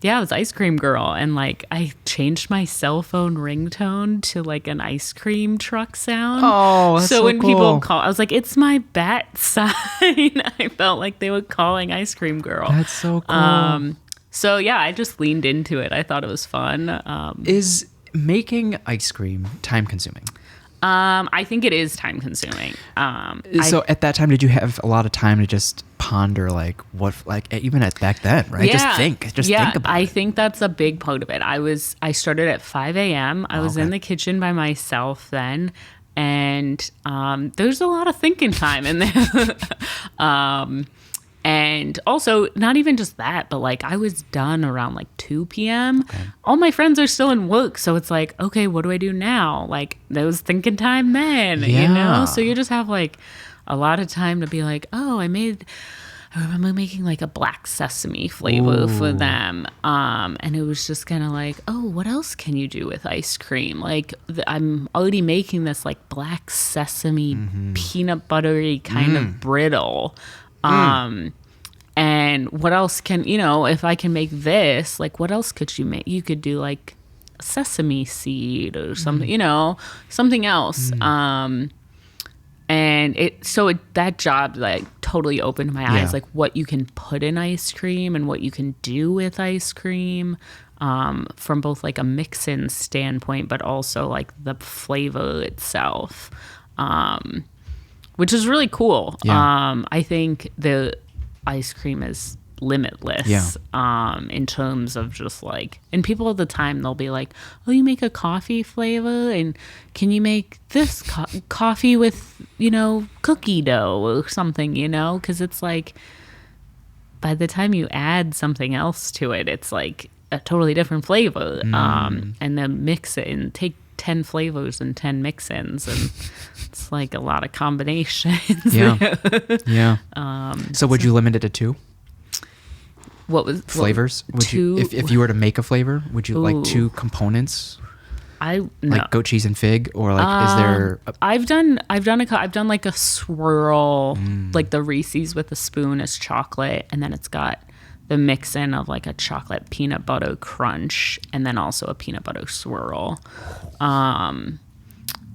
[SPEAKER 2] yeah, it was Ice Cream Girl. And like I changed my cell phone ringtone to like an ice cream truck sound.
[SPEAKER 1] Oh, that's so
[SPEAKER 2] when
[SPEAKER 1] cool.
[SPEAKER 2] People call, I was like, it's my bat sign. I felt like they were calling Ice Cream Girl.
[SPEAKER 1] That's so cool.
[SPEAKER 2] So yeah, I just leaned into it. I thought it was fun.
[SPEAKER 1] Is making ice cream time consuming?
[SPEAKER 2] I think it is time consuming.
[SPEAKER 1] So at that time, did you have a lot of time to just ponder like what, like even at back then, right?
[SPEAKER 2] Yeah,
[SPEAKER 1] just think about it.
[SPEAKER 2] I think that's a big part of it. I started at 5 a.m. I was in the kitchen by myself then. And there's a lot of thinking time in there. And also, not even just that, but like I was done around like 2 p.m. Okay. All my friends are still in work. So it's like, okay, what do I do now? Like there was thinking time then, So you just have like a lot of time to be like, oh, I remember making like a black sesame flavor for them. And it was just kind of like, oh, what else can you do with ice cream? Like I'm already making this like black sesame peanut buttery kind of brittle. And what else can, if I can make this, like what else could you make? You could do like sesame seed or something, something else. And that job like totally opened my eyes, like what you can put in ice cream and what you can do with ice cream, from both like a mix-in standpoint, but also like the flavor itself. Which is really cool. Yeah. I think the ice cream is limitless in terms of just like, and people at the time, they'll be like, oh, you make a coffee flavor and can you make this coffee with, cookie dough or something, because it's like by the time you add something else to it, it's like a totally different flavor. And then mix it and take 10 flavors and 10 mix-ins, and it's like a lot of combinations.
[SPEAKER 1] Yeah. So would you limit it to 2?
[SPEAKER 2] What was
[SPEAKER 1] flavors? Would you, if you were to make a flavor, would you like 2 components? Like goat cheese and fig, or like is there?
[SPEAKER 2] I've done like a swirl, like the Reese's with a spoon is chocolate, and then it's got the mix in of like a chocolate peanut butter crunch and then also a peanut butter swirl.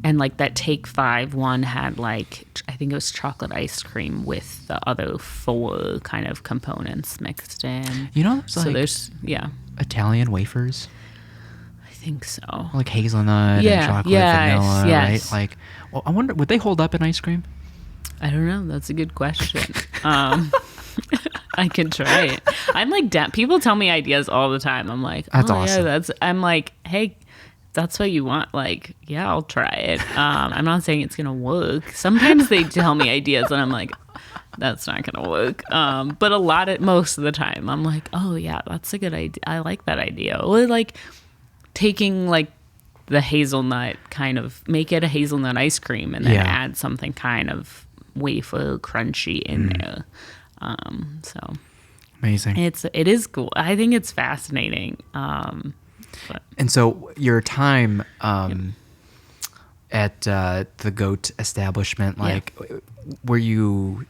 [SPEAKER 2] And like that Take 5 one had like, I think it was chocolate ice cream with the other 4 kind of components mixed in. There's
[SPEAKER 1] Italian wafers.
[SPEAKER 2] I think so.
[SPEAKER 1] Like hazelnut and chocolate, vanilla, right? Like, well, I wonder, would they hold up in ice cream?
[SPEAKER 2] I don't know. That's a good question. I can try it. I'm like, people tell me ideas all the time. I'm like,
[SPEAKER 1] That's awesome.
[SPEAKER 2] Yeah, I'm like, hey, that's what you want. Like, yeah, I'll try it. I'm not saying it's going to work. Sometimes they tell me ideas and I'm like, that's not going to work. But most of the time, I'm like, oh yeah, that's a good idea. I like that idea. Or like taking like the hazelnut, kind of make it a hazelnut ice cream and then add something kind of wafer crunchy in there. So
[SPEAKER 1] amazing.
[SPEAKER 2] It is cool. I think it's fascinating.
[SPEAKER 1] And so your time at the goat establishment, like, were you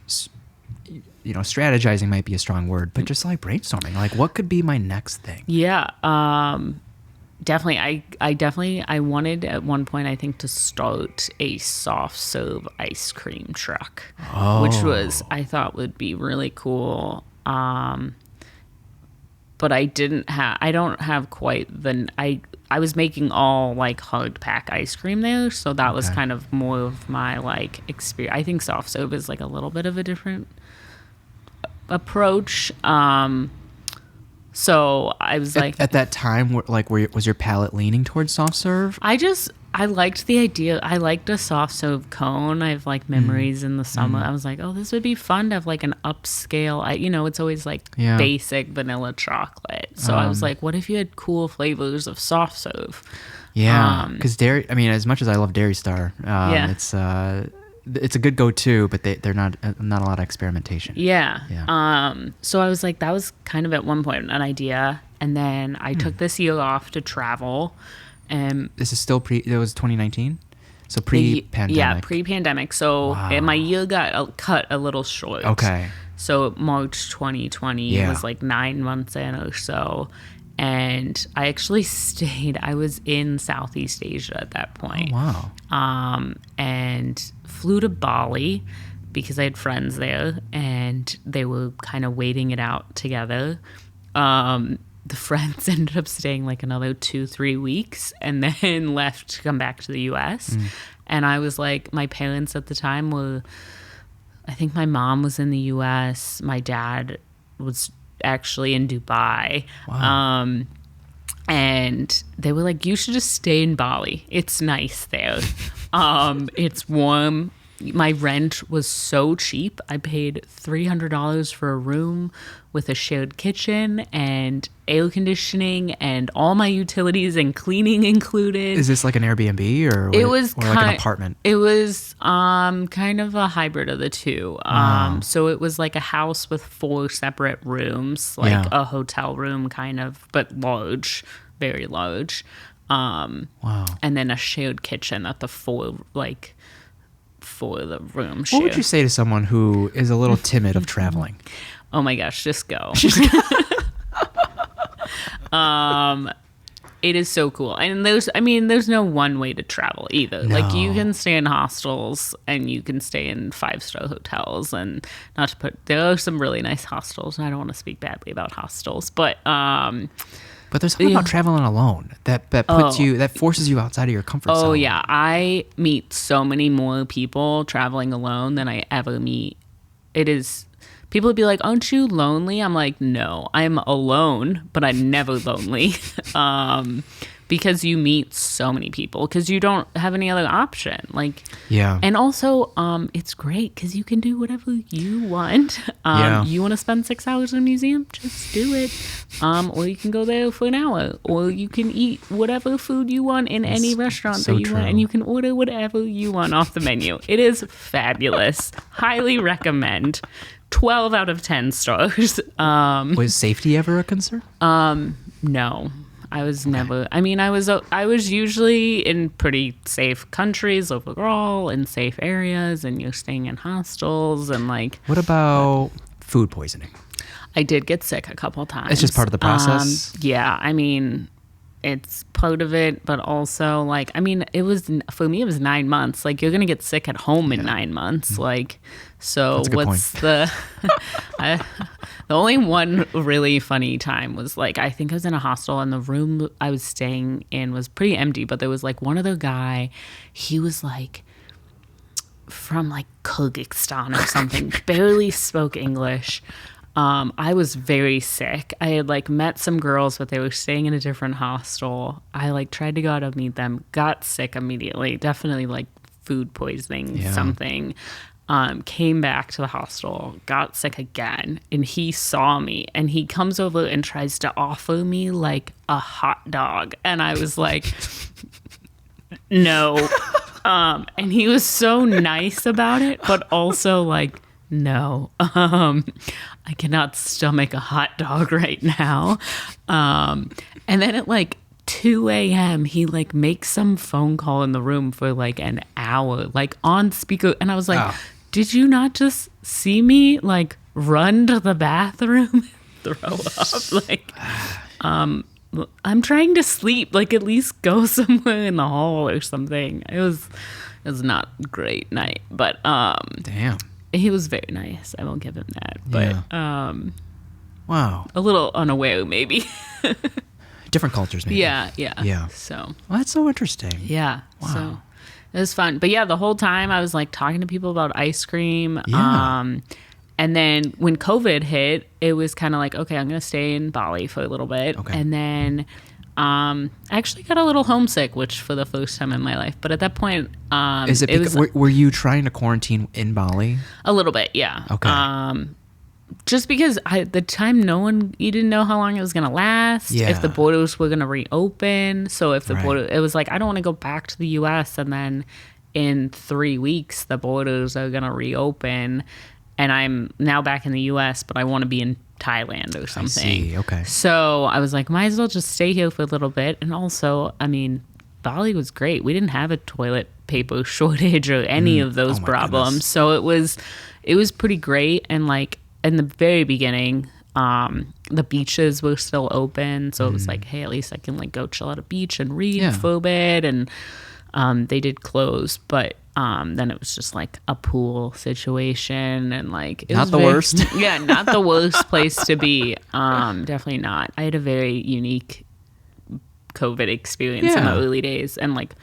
[SPEAKER 1] strategizing might be a strong word, but just like brainstorming, like what could be my next thing?
[SPEAKER 2] Definitely. I wanted at one point, I think, to start a soft serve ice cream truck, which I thought would be really cool. But I don't have quite I was making all like hard pack ice cream there. So that was kind of more of my like experience. I think soft serve is like a little bit of a different approach. So I was like,
[SPEAKER 1] at that time, like, was your palate leaning towards soft serve?
[SPEAKER 2] I liked the idea. I liked a soft serve cone. I have like memories in the summer. I was like, oh, this would be fun to have like an upscale. It's always like basic vanilla chocolate. So I was like, what if you had cool flavors of soft serve?
[SPEAKER 1] Yeah, because dairy. I mean, as much as I love Dairy Star, it's a good go-to, but they're not a lot of experimentation.
[SPEAKER 2] Yeah. So I was like, that was kind of at one point an idea, and then I took this year off to travel. And
[SPEAKER 1] this is still it was 2019, so pre-pandemic.
[SPEAKER 2] Yeah, pre-pandemic. So my year got cut a little short.
[SPEAKER 1] Okay.
[SPEAKER 2] So March 2020 was like 9 months in or so. And I actually I was in Southeast Asia at that point.
[SPEAKER 1] Oh, wow.
[SPEAKER 2] And flew to Bali because I had friends there and they were kind of waiting it out together. The friends ended up staying like another 2-3 weeks and then left to come back to the US. And I was like, my parents at the time I think my mom was in the US. My dad was actually in Dubai.
[SPEAKER 1] Wow.
[SPEAKER 2] And they were like, you should just stay in Bali. It's nice there. It's warm. My rent was so cheap. I paid $300 for a room with a shared kitchen and air conditioning and all my utilities and cleaning included.
[SPEAKER 1] Is this like an Airbnb or like an apartment?
[SPEAKER 2] It was kind of a hybrid of the two. So it was like a house with 4 separate rooms, like a hotel room kind of, but large, very large. Wow. And then a shared kitchen at the for the room share.
[SPEAKER 1] What would you say to someone who is a little timid of traveling?
[SPEAKER 2] Oh my gosh, just go. It is so cool. And there's no one way to travel either.
[SPEAKER 1] No.
[SPEAKER 2] Like you can stay in hostels and you can stay in 5-star hotels, and there are some really nice hostels. And I don't want to speak badly about hostels, but
[SPEAKER 1] there's something about traveling alone that forces you outside of your comfort zone.
[SPEAKER 2] Oh yeah, I meet so many more people traveling alone than I ever meet. People would be like, aren't you lonely? I'm like, no, I'm alone, but I'm never lonely. Because you meet so many people because you don't have any other option. And also, it's great because you can do whatever you want. You want to spend 6 hours in a museum? Just do it. Or you can go there for an hour, or you can eat whatever food you want in any restaurant that you want, and you can order whatever you want off the menu. It is fabulous. Highly recommend. 12 out of 10 stars.
[SPEAKER 1] Was safety ever a concern?
[SPEAKER 2] No. I was never. I mean, I was usually in pretty safe countries overall, in safe areas, and you're staying in hostels and like.
[SPEAKER 1] What about food poisoning?
[SPEAKER 2] I did get sick a couple times.
[SPEAKER 1] It's just part of the process.
[SPEAKER 2] Yeah, I mean, it's part of it, but also like, I mean, for me it was 9 months. Like you're gonna get sick at home in 9 months. Like, so what's the? The only one really funny time was like, I think I was in a hostel and the room I was staying in was pretty empty, but there was like one other guy. He was like from like Kyrgyzstan or something, barely spoke English. I was very sick. I had like met some girls, but they were staying in a different hostel. I like tried to go out and meet them, got sick immediately, definitely like food poisoning, something. Came back to the hostel, got sick again, and he saw me and he comes over and tries to offer me like a hot dog. And I was like, no. And he was so nice about it, but also like, no, I cannot stomach a hot dog right now. And then at like 2 a.m. he like makes some phone call in the room for like an hour, like on speaker. And I was like, did you not just see me like run to the bathroom and throw up? Like, I'm trying to sleep. Like, at least go somewhere in the hall or something. It was not a great night, but
[SPEAKER 1] damn,
[SPEAKER 2] he was very nice. I won't give him that, but
[SPEAKER 1] wow,
[SPEAKER 2] a little unaware maybe.
[SPEAKER 1] Different cultures, maybe.
[SPEAKER 2] Yeah. So,
[SPEAKER 1] well, that's so interesting.
[SPEAKER 2] Yeah.
[SPEAKER 1] Wow.
[SPEAKER 2] So it was fun. But yeah, the whole time I was like talking to people about ice cream.
[SPEAKER 1] Yeah.
[SPEAKER 2] And then when COVID hit, it was kind of like, okay, I'm going to stay in Bali for a little bit.
[SPEAKER 1] Okay.
[SPEAKER 2] And then I actually got a little homesick, which for the first time in my life. But at that point,
[SPEAKER 1] Is it because, were you trying to quarantine in Bali?
[SPEAKER 2] A little bit, yeah.
[SPEAKER 1] Okay.
[SPEAKER 2] Just because at the time, you didn't know how long it was going to last, if the borders were going to reopen. So if the border, it was like, I don't want to go back to the U.S. and then in 3 weeks, the borders are going to reopen. And I'm now back in the U.S., but I want to be in Thailand or something.
[SPEAKER 1] I see. Okay.
[SPEAKER 2] So I was like, might as well just stay here for a little bit. And also, I mean, Bali was great. We didn't have a toilet paper shortage or any of those problems. Goodness. So it was pretty great. And like in the very beginning, the beaches were still open. So it was like, hey, at least I can like go chill at a beach and read for a bit. And they did close, but then it was just like a pool situation and like it
[SPEAKER 1] not
[SPEAKER 2] was
[SPEAKER 1] the worst.
[SPEAKER 2] Yeah, not the worst place to be. Definitely not. I had a very unique COVID experience in the early days, and like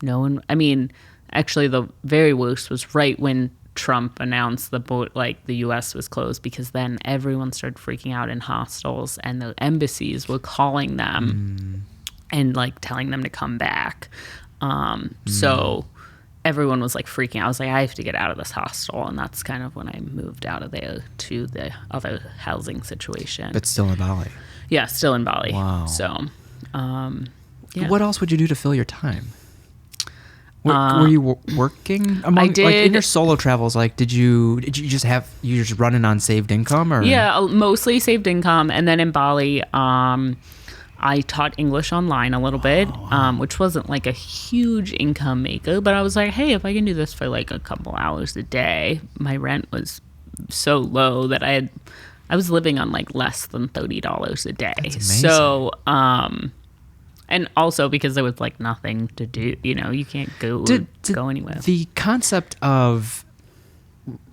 [SPEAKER 2] no one. I mean, actually, the very worst was right when Trump announced the U.S. was closed, because then everyone started freaking out in hostels, and the embassies were calling them and like telling them to come back. So everyone was like freaking out. I was like, I have to get out of this hostel. And that's kind of when I moved out of there to the other housing situation.
[SPEAKER 1] But still in Bali.
[SPEAKER 2] Yeah, still in Bali.
[SPEAKER 1] Wow.
[SPEAKER 2] So,
[SPEAKER 1] What else would you do to fill your time? Were you working?
[SPEAKER 2] I did.
[SPEAKER 1] Like in your solo travels, like did you just running on saved income? Or?
[SPEAKER 2] Yeah, mostly saved income. And then in Bali, I taught English online a little bit, which wasn't like a huge income maker, but I was like, hey, if I can do this for like a couple hours a day, my rent was so low that I was living on like less than $30 a day.
[SPEAKER 1] That's amazing.
[SPEAKER 2] So, and also because there was like nothing to do, you can't go anywhere.
[SPEAKER 1] The concept of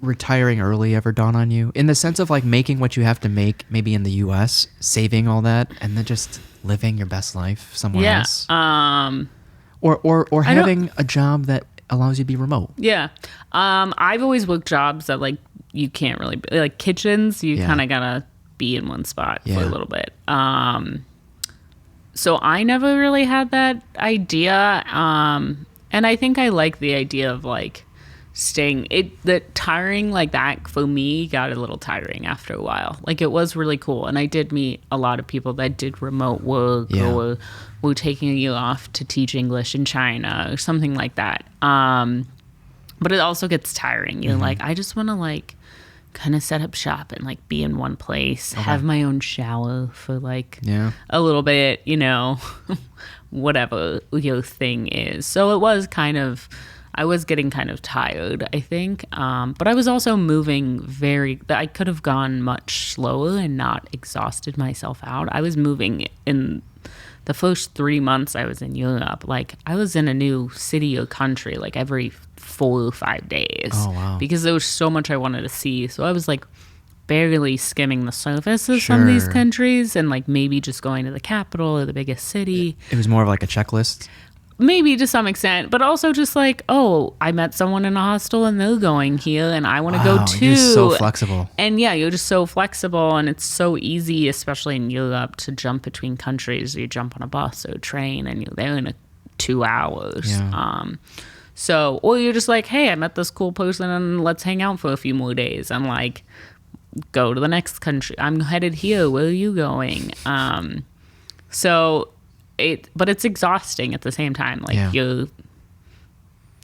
[SPEAKER 1] retiring early ever dawn on you, in the sense of like making what you have to make maybe in the US, saving all that, and then just living your best life somewhere else? Or having a job that allows you to be remote.
[SPEAKER 2] Yeah. I've always worked jobs that like you can't really like kitchens, you kind of gotta be in one spot for a little bit. So I never really had that idea. And I think I like the idea of like the tiring like that for me got a little tiring after a while. Like it was really cool. And I did meet a lot of people that did remote work or were taking a year off to teach English in China or something like that. But it also gets tiring. You're like, I just want to like kind of set up shop and like be in one place, have my own shower for like a little bit, whatever your thing is. So it was I was getting kind of tired, I think. But I was also moving I could have gone much slower and not exhausted myself out. I was moving in the first 3 months I was in Europe. Like I was in a new city or country like every 4 or 5 days.
[SPEAKER 1] Oh, wow.
[SPEAKER 2] Because there was so much I wanted to see. So I was like barely skimming the surface of some of these countries and like maybe just going to the capital or the biggest city.
[SPEAKER 1] It was more of like a checklist.
[SPEAKER 2] maybe to some extent, but also just like, oh, I met someone in a hostel and they're going here and I want to go too.
[SPEAKER 1] You're so flexible.
[SPEAKER 2] And yeah, you're just so flexible, and it's so easy, especially in Europe, to jump between countries. You jump on a bus or a train and you're there in 2 hours.
[SPEAKER 1] Yeah.
[SPEAKER 2] So, or you're just like, hey, I met this cool person and let's hang out for a few more days and like go to the next country. I'm headed here. Where are you going? But it's exhausting at the same time. Like you're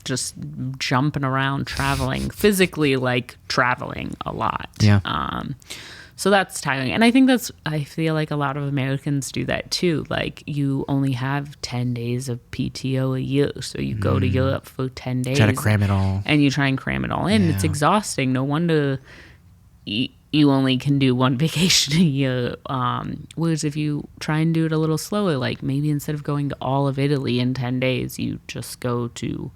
[SPEAKER 2] just jumping around, traveling, physically like traveling a lot.
[SPEAKER 1] Yeah.
[SPEAKER 2] So that's tiring. And I feel like a lot of Americans do that too. Like you only have 10 days of PTO a year. So you go to Europe for 10 days.
[SPEAKER 1] Try to cram it all.
[SPEAKER 2] And you try and cram it all in.
[SPEAKER 1] Yeah.
[SPEAKER 2] It's exhausting. No wonder you only can do one vacation a year. Whereas if you try and do it a little slower, like maybe instead of going to all of Italy in 10 days, you just go to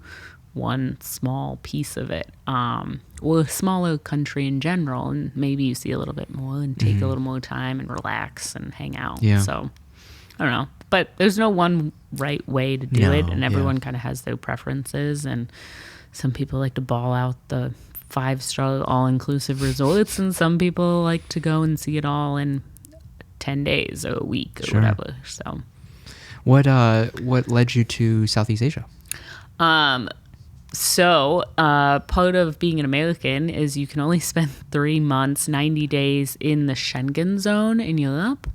[SPEAKER 2] one small piece of it, or a smaller country in general, and maybe you see a little bit more and take a little more time and relax and hang out.
[SPEAKER 1] Yeah.
[SPEAKER 2] So I don't know, but there's no one right way to do it, and everyone kind of has their preferences, and some people like to ball out the 5-star all-inclusive resorts, and some people like to go and see it all in 10 days or a week or whatever. So
[SPEAKER 1] what led you to Southeast Asia?
[SPEAKER 2] So part of being an American is you can only spend 3 months, 90 days in the Schengen zone in Europe.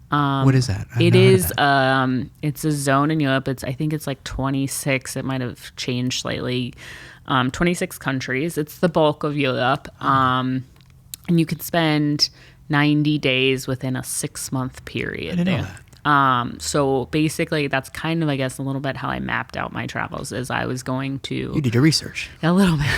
[SPEAKER 1] What is that?
[SPEAKER 2] It's a zone in Europe. I think it's like 26. It might have changed slightly. 26 countries. It's the bulk of Europe. And you can spend 90 days within a 6-month period.
[SPEAKER 1] I didn't know that.
[SPEAKER 2] So basically that's kind of, I guess, a little bit how I mapped out my travels, is I was going to...
[SPEAKER 1] You did your research.
[SPEAKER 2] A little bit.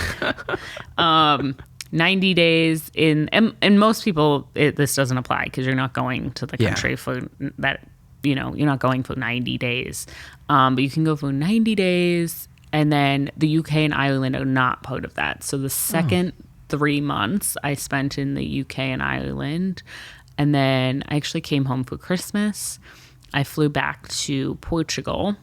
[SPEAKER 2] 90 days in... And most people, this doesn't apply because you're not going to the country for that, you're not going for 90 days. But you can go for 90 days, and then the UK and Ireland are not part of that. So the second 3 months I spent in the UK and Ireland, and then I actually came home for Christmas. I flew back to Portugal.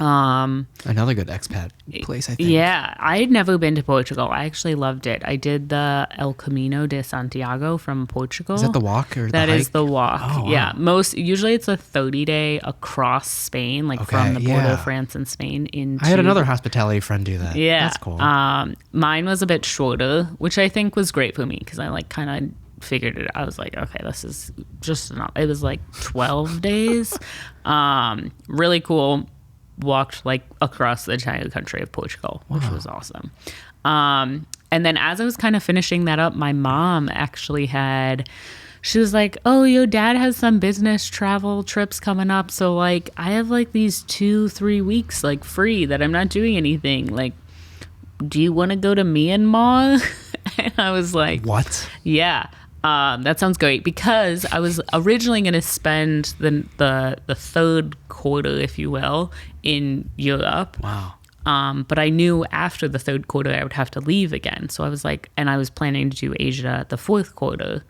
[SPEAKER 1] Another good expat place, I think.
[SPEAKER 2] Yeah, I had never been to Portugal. I actually loved it. I did the El Camino de Santiago from Portugal.
[SPEAKER 1] Is that the walk or the hike?
[SPEAKER 2] That is the walk.
[SPEAKER 1] Oh, wow.
[SPEAKER 2] Yeah, usually it's a 30-day across Spain, like from the border of France and Spain into...
[SPEAKER 1] I had another hospitality friend do that.
[SPEAKER 2] Yeah,
[SPEAKER 1] that's cool.
[SPEAKER 2] Mine was a bit shorter, which I think was great for me because I like kind of figured it. I was like, okay, this is just enough. It was like 12 days. Really cool. Walked like across the entire country of Portugal, which was awesome. And then as I was kind of finishing that up, my mom actually she was like, oh, your dad has some business travel trips coming up. So like, I have like these 2-3 weeks like free that I'm not doing anything. Like, do you want to go to Myanmar? And I was like,
[SPEAKER 1] what?
[SPEAKER 2] Yeah. That sounds great, because I was originally going to spend the third quarter, if you will, in Europe.
[SPEAKER 1] Wow.
[SPEAKER 2] But I knew after the third quarter I would have to leave again. So I was like, and I was planning to do Asia the fourth quarter.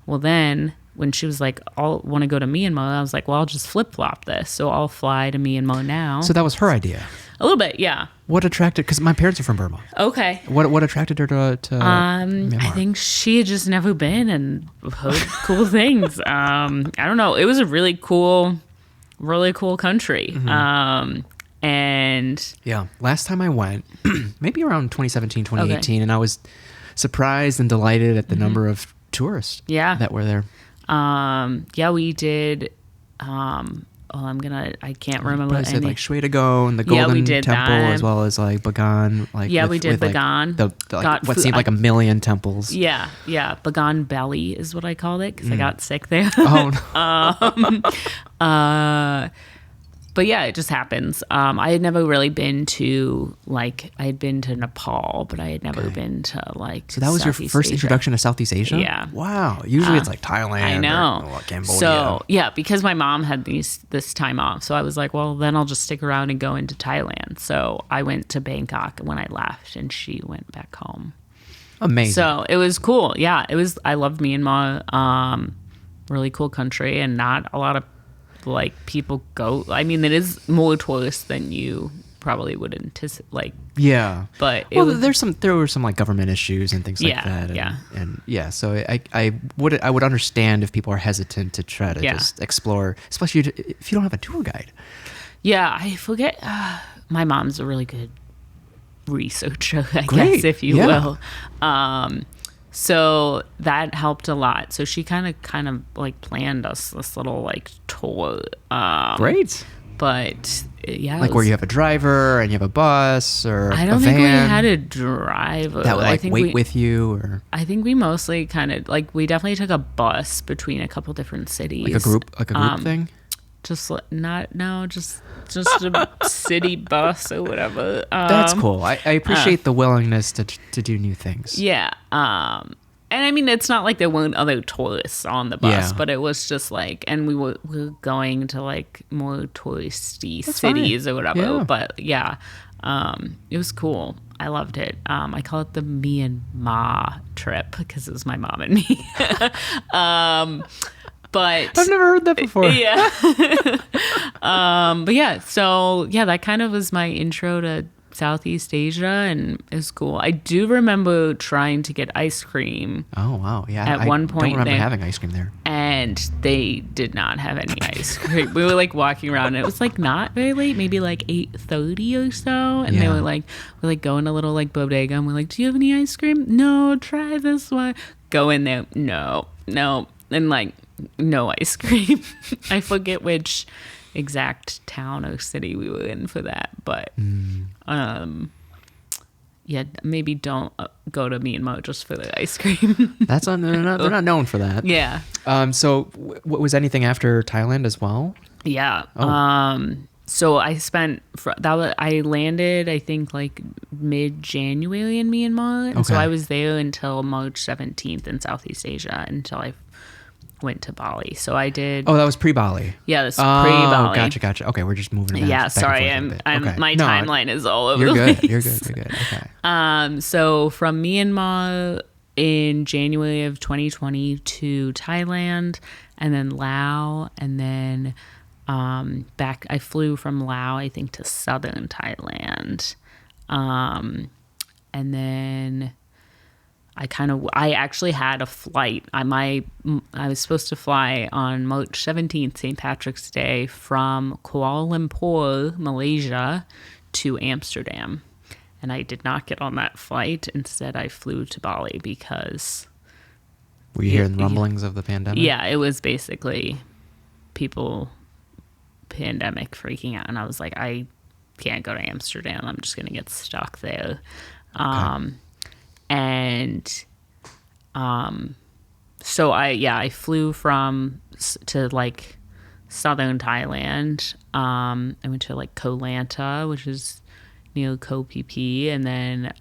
[SPEAKER 2] Well, then when she was like, I'll want to go to Myanmar, I was like, well, I'll just flip-flop this. So I'll fly to Myanmar now.
[SPEAKER 1] So that was her idea.
[SPEAKER 2] A little bit, yeah.
[SPEAKER 1] What attracted, because my parents are from Burma.
[SPEAKER 2] Okay.
[SPEAKER 1] What attracted her to Myanmar?
[SPEAKER 2] I think she had just never been and heard cool things. I don't know. It was a really cool country.
[SPEAKER 1] Mm-hmm.
[SPEAKER 2] And
[SPEAKER 1] yeah, last time I went, maybe around 2017, 2018, and I was surprised and delighted at the number of tourists that were there.
[SPEAKER 2] Yeah, we did. I can't remember.
[SPEAKER 1] I said like Shwedagon, the Golden Temple, as well as like Bagan. Like
[SPEAKER 2] we did Bagan.
[SPEAKER 1] Like, what seemed like a million temples.
[SPEAKER 2] Yeah. Bagan Belly is what I called it because I got sick there.
[SPEAKER 1] Oh
[SPEAKER 2] no. But yeah, it just happens. I had never really been to I had been to Nepal, but I had never been to
[SPEAKER 1] So that was
[SPEAKER 2] Southeast
[SPEAKER 1] your first
[SPEAKER 2] Asia.
[SPEAKER 1] introduction to Southeast Asia?
[SPEAKER 2] Yeah.
[SPEAKER 1] Wow. Usually it's like Thailand.
[SPEAKER 2] I know.
[SPEAKER 1] Or Cambodia.
[SPEAKER 2] So yeah, because my mom had this time off, so I was like, well, then I'll just stick around and go into Thailand. So I went to Bangkok when I left, and she went back home.
[SPEAKER 1] Amazing.
[SPEAKER 2] So it was cool. Yeah, it was. I loved Myanmar. Really cool country, and not a lot of like people go. I mean, it is more tourists than you probably would anticipate. Like,
[SPEAKER 1] yeah,
[SPEAKER 2] but
[SPEAKER 1] there were some like government issues and things like that. And so I would understand if people are hesitant to try to just explore, especially if you don't have a tour guide.
[SPEAKER 2] Yeah, I forget. My mom's a really good researcher, I guess, if you will. So that helped a lot. So she kind of like planned us this little like tour.
[SPEAKER 1] Great.
[SPEAKER 2] But yeah,
[SPEAKER 1] like where you have a driver and you have a bus or
[SPEAKER 2] I don't
[SPEAKER 1] a
[SPEAKER 2] think we
[SPEAKER 1] van
[SPEAKER 2] had a driver
[SPEAKER 1] that would like
[SPEAKER 2] wait
[SPEAKER 1] wait with you, or
[SPEAKER 2] I think we mostly kind of like we definitely took a bus between a couple different cities,
[SPEAKER 1] like a group thing.
[SPEAKER 2] Just just a city bus or whatever.
[SPEAKER 1] That's cool. I appreciate the willingness to do new things.
[SPEAKER 2] Yeah. And I mean, it's not like there weren't other tourists on the bus, but it was just like, and we were going to like more touristy cities or whatever. Yeah. But yeah, it was cool. I loved it. I call it the Myanmar trip because it was my mom and me. But
[SPEAKER 1] I've never heard that before.
[SPEAKER 2] Yeah. But yeah, so yeah, that kind of was my intro to Southeast Asia, and it was cool. I do remember trying to get ice cream.
[SPEAKER 1] Oh wow, yeah.
[SPEAKER 2] At one point,
[SPEAKER 1] I don't remember having ice cream there,
[SPEAKER 2] and they did not have any ice cream. We were like walking around, and it was like not very late, maybe like 8:30 or so, and they were like, we're like going to a little like bodega, and we're like, do you have any ice cream? No, try this one. Go in there, no, and like no ice cream. I forget which exact town or city we were in for that, but yeah, maybe don't go to Myanmar just for the ice cream.
[SPEAKER 1] They're not known for that.
[SPEAKER 2] Yeah.
[SPEAKER 1] So what was anything after Thailand as well?
[SPEAKER 2] Yeah. So I spent I landed I think like mid-January in Myanmar, and so I was there until March 17th in Southeast Asia until I went to Bali. So I did.
[SPEAKER 1] Oh, that was pre-Bali.
[SPEAKER 2] Yeah, this pre-Bali.
[SPEAKER 1] Gotcha. Okay, we're just moving.
[SPEAKER 2] Yeah, sorry, my timeline is all over the place.
[SPEAKER 1] You're good. Okay.
[SPEAKER 2] So from Myanmar in January of 2020 to Thailand, and then Laos, and then back. I flew from Laos, I think, to southern Thailand, and then I actually had a flight. I was supposed to fly on March 17th, St. Patrick's Day, from Kuala Lumpur, Malaysia, to Amsterdam. And I did not get on that flight. Instead, I flew to Bali because...
[SPEAKER 1] Were you hearing rumblings of the pandemic?
[SPEAKER 2] Yeah, it was basically pandemic freaking out. And I was like, I can't go to Amsterdam. I'm just going to get stuck there. Okay. And so I flew to like southern Thailand. I went to like Koh Lanta, which is near Koh Phi Phi, and then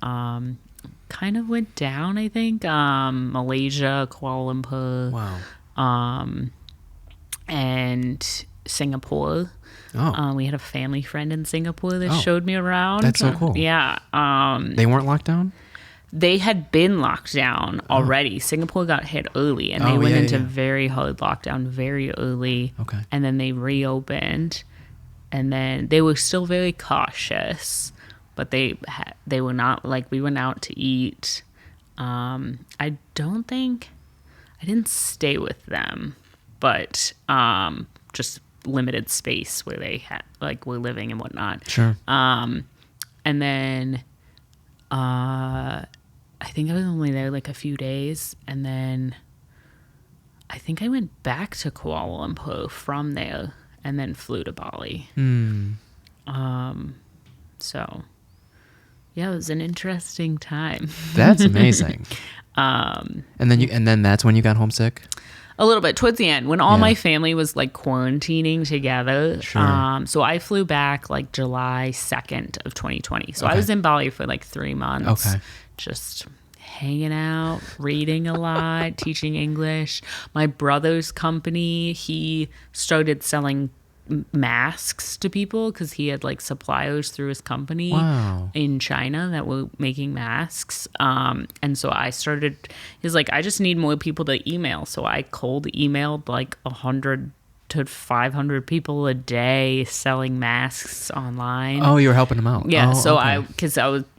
[SPEAKER 2] kind of went down, I think, Malaysia, Kuala Lumpur, and Singapore. We had a family friend in Singapore that showed me around.
[SPEAKER 1] That's so cool.
[SPEAKER 2] Yeah.
[SPEAKER 1] They weren't locked down?
[SPEAKER 2] They had been locked down already. Singapore got hit early, and they went into very hard lockdown very early. Okay. And then they reopened, and then they were still very cautious, but they were not, like, we went out to eat. I didn't stay with them, but just limited space where they had, like, were living and whatnot.
[SPEAKER 1] Sure.
[SPEAKER 2] And then I think I was only there like a few days, and then I think I went back to Kuala Lumpur from there and then flew to Bali. So yeah, it was an interesting time.
[SPEAKER 1] That's amazing. And then that's when you got homesick?
[SPEAKER 2] A little bit towards the end, when all my family was like quarantining together.
[SPEAKER 1] Sure.
[SPEAKER 2] So I flew back like July 2nd of 2020. So I was in Bali for like 3 months. Okay. Just hanging out, reading a lot, teaching English. My brother's company, he started selling masks to people because he had like suppliers through his company in China that were making masks. And so he's like, I just need more people to email. So I cold emailed like 100 to 500 people a day selling masks online.
[SPEAKER 1] Oh, you were helping them out.
[SPEAKER 2] Yeah,
[SPEAKER 1] Oh,
[SPEAKER 2] so
[SPEAKER 1] okay.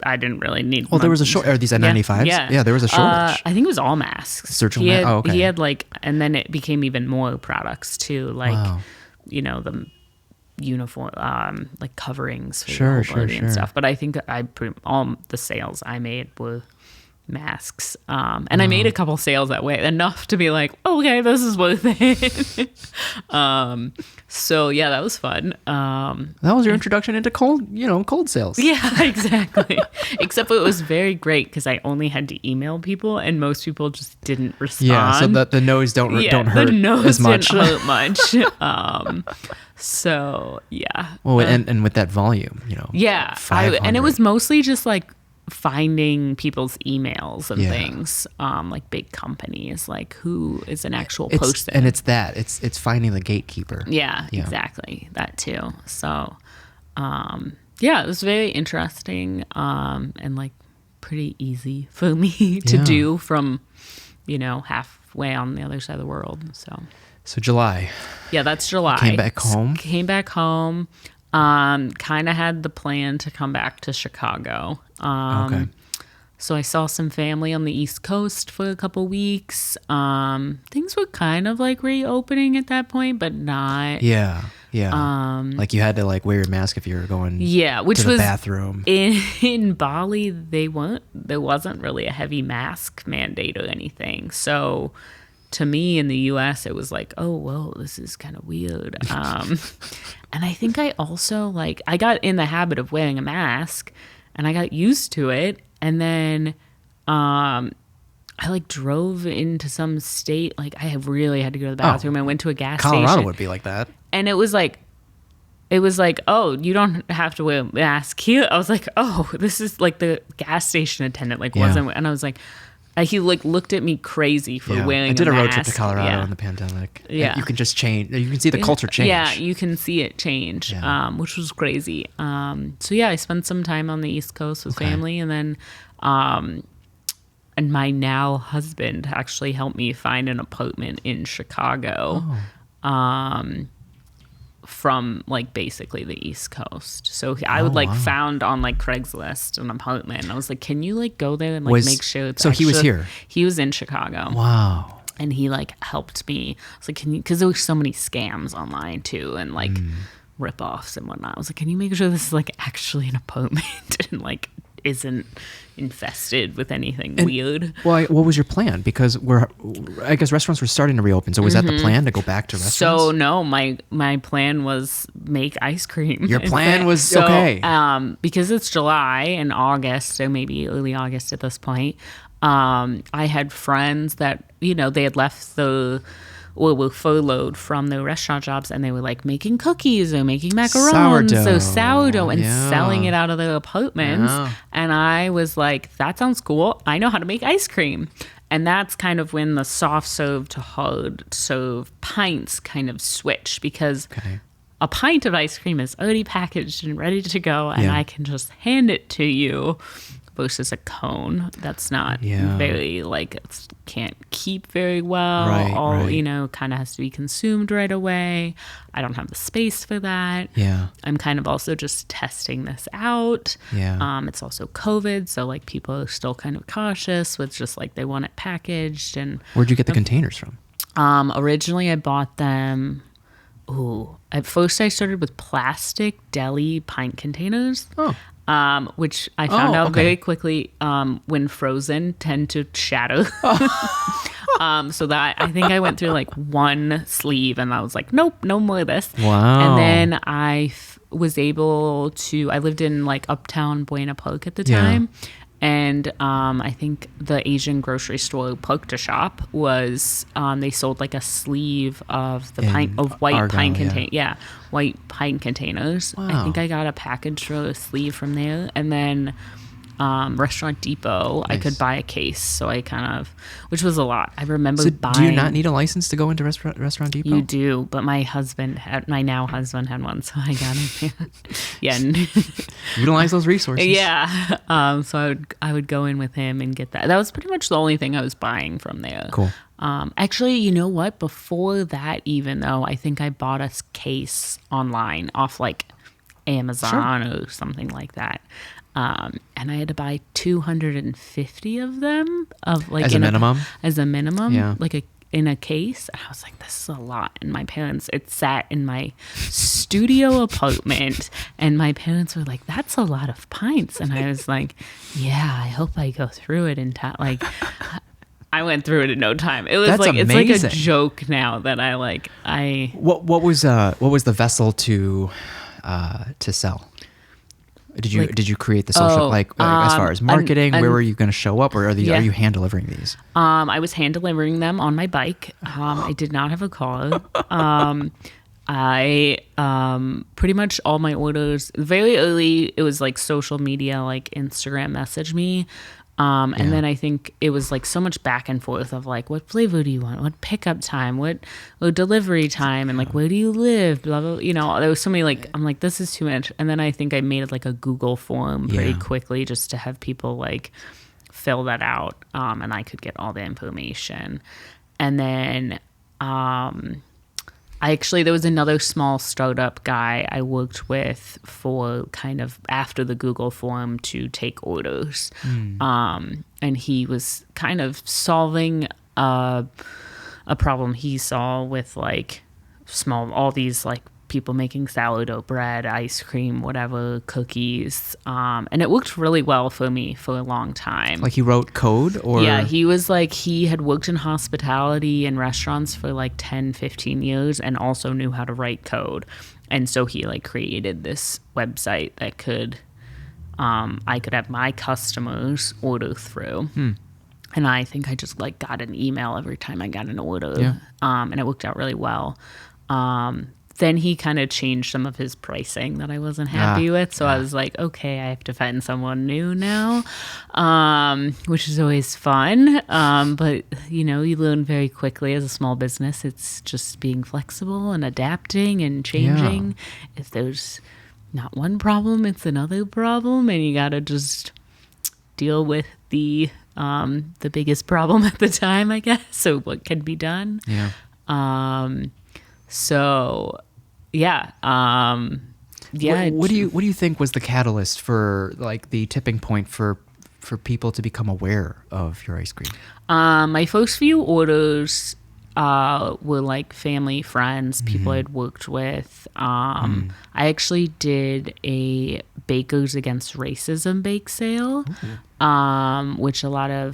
[SPEAKER 2] I didn't really need.
[SPEAKER 1] Well, there was a short. Are these N95s? Yeah, there was a shortage.
[SPEAKER 2] I think it was all masks.
[SPEAKER 1] Surgical masks. Oh, okay.
[SPEAKER 2] He had like, and then it became even more products too, like the uniform, like coverings for the whole body and stuff. But I think all the sales I made were masks, and I made a couple sales that way, enough to be like, okay, this is worth it. So yeah, that was fun.
[SPEAKER 1] That was your introduction into cold sales.
[SPEAKER 2] Yeah, exactly. Except it was very great because I only had to email people, and most people just didn't respond.
[SPEAKER 1] Yeah, so the no's don't hurt
[SPEAKER 2] the no's
[SPEAKER 1] as much.
[SPEAKER 2] Didn't hurt much. So yeah.
[SPEAKER 1] Well, and with that volume,
[SPEAKER 2] yeah, and it was mostly just like finding people's emails and things, like big companies, like who is an actual person.
[SPEAKER 1] And it's finding the gatekeeper.
[SPEAKER 2] Yeah, exactly. That too. So, it was very interesting, and like pretty easy for me to do from, halfway on the other side of the world. So
[SPEAKER 1] July.
[SPEAKER 2] Yeah, that's July.
[SPEAKER 1] Came back home.
[SPEAKER 2] Kind of had the plan to come back to Chicago.
[SPEAKER 1] Okay.
[SPEAKER 2] So I saw some family on the East Coast for a couple weeks. Things were kind of like reopening at that point, but not.
[SPEAKER 1] Yeah. Like you had to like wear your mask if you were going.
[SPEAKER 2] Yeah, which
[SPEAKER 1] to the
[SPEAKER 2] was
[SPEAKER 1] bathroom.
[SPEAKER 2] In Bali. There wasn't really a heavy mask mandate or anything. So to me in the US, it was like, oh, well, this is kind of weird. And I think I also I got in the habit of wearing a mask and I got used to it. And then I drove into some state. I really had to go to the bathroom. I went to a gas station.
[SPEAKER 1] Colorado would be like that.
[SPEAKER 2] And it was like, oh, you don't have to wear a mask here. I was like, oh, this is like the gas station attendant wasn't. And I was like, he looked at me crazy for wearing a mask.
[SPEAKER 1] I did a road trip to Colorado in the pandemic.
[SPEAKER 2] Yeah.
[SPEAKER 1] You can just change. You can see the culture change.
[SPEAKER 2] Yeah, you can see it change, which was crazy. So yeah, I spent some time on the East Coast with family, and then and my now husband actually helped me find an apartment in Chicago. From basically the East Coast. So I would found on Craigslist an apartment. And I was like, can you go there and make sure it's
[SPEAKER 1] So he was here?
[SPEAKER 2] He was in Chicago.
[SPEAKER 1] Wow.
[SPEAKER 2] And he helped me. I was like, can you, because there were so many scams online too, and rip-offs and whatnot. I was like, can you make sure this is actually an apartment and isn't infested with anything weird?
[SPEAKER 1] Well, what was your plan? Because I guess restaurants were starting to reopen. So was that the plan, to go back to restaurants?
[SPEAKER 2] So no, my plan was make ice cream.
[SPEAKER 1] Your plan was okay.
[SPEAKER 2] Because it's July and August, so maybe early August at this point. I had friends that they had left were furloughed from their restaurant jobs, and they were making cookies or making macarons, sourdough, and selling it out of their apartments. Yeah. And I was like, that sounds cool. I know how to make ice cream. And that's kind of when the soft serve to hard serve pints kind of switch, because a pint of ice cream is already packaged and ready to go, and I can just hand it to you. Versus a cone that's not very it can't keep very well, kind of has to be consumed right away. I don't have the space for that. I'm kind of also just testing this out. It's also COVID, so people are still kind of cautious with just they want it packaged. And
[SPEAKER 1] where'd you get the containers from?
[SPEAKER 2] Originally I bought them. At first I started with plastic deli pint containers. Which I found out very quickly when frozen tend to shatter. So that I think I went through one sleeve and I was like, nope, no more of this.
[SPEAKER 1] Wow.
[SPEAKER 2] And then I was able to, I lived in uptown Buena Park at the time. And I think the Asian grocery store Park to Shop was, they sold a sleeve of the white pint container. White pint containers.
[SPEAKER 1] Wow.
[SPEAKER 2] I think I got a package for a sleeve from there. And then Restaurant Depot, I could buy a case. So I kind of, which was a lot. I remember
[SPEAKER 1] So
[SPEAKER 2] buying.
[SPEAKER 1] do you not need a license to go into Restaurant Depot?
[SPEAKER 2] You do, but my now husband had one, so I got it. Yeah.
[SPEAKER 1] Utilize those resources.
[SPEAKER 2] Yeah. So I would go in with him and get that. That was pretty much the only thing I was buying from there.
[SPEAKER 1] Cool.
[SPEAKER 2] Actually, you know what? Before that, even though I think I bought a case online off like Amazon or something like that. And I had to buy 250 of them
[SPEAKER 1] as a minimum.
[SPEAKER 2] Yeah. Like in a case. And I was like, this is a lot. And my parents, it sat in my studio apartment, and my parents were like, that's a lot of pints. And I was like, yeah, I hope I go through it in time. Like, I went through it in no time. It was
[SPEAKER 1] That's
[SPEAKER 2] like
[SPEAKER 1] amazing.
[SPEAKER 2] It's like a joke now that I
[SPEAKER 1] What was the vessel to sell? Did you create the social as far as marketing? Where were you going to show up, or are you hand delivering these?
[SPEAKER 2] I was hand delivering them on my bike. I did not have a car. I pretty much all my orders very early. It was like social media, like Instagram message me. And then I think it was like so much back and forth of like, what flavor do you want? What pickup time? What delivery time? And like, where do you live? Blah, blah, you know, there was so many like, I'm like, this is too much. And then I think I made like a Google form pretty quickly just to have people like fill that out. And I could get all the information. And then, there was another small startup guy I worked with for kind of after the Google form to take orders. And he was kind of solving a problem he saw with like all these like people making sourdough bread, ice cream, whatever, cookies. And it worked really well for me for a long time.
[SPEAKER 1] Like he wrote code or?
[SPEAKER 2] Yeah, he was like, he had worked in hospitality and restaurants for like 10, 15 years and also knew how to write code. And so he like created this website that I could have my customers order through. And I think I just like got an email every time I got an order.
[SPEAKER 1] Yeah.
[SPEAKER 2] And it worked out really well. Then he kind of changed some of his pricing that I wasn't happy with. So I was like, okay, I have to find someone new now, which is always fun. But, you know, you learn very quickly as a small business. It's just being flexible and adapting and changing. Yeah. If there's not one problem, it's another problem. And you got to just deal with the biggest problem at the time, I guess. So what can be done.
[SPEAKER 1] Yeah. What do you think was the catalyst for like the tipping point for people to become aware of your ice cream?
[SPEAKER 2] My first few orders were like family, friends, people I'd worked with. I actually did a Bakers Against Racism bake sale, which I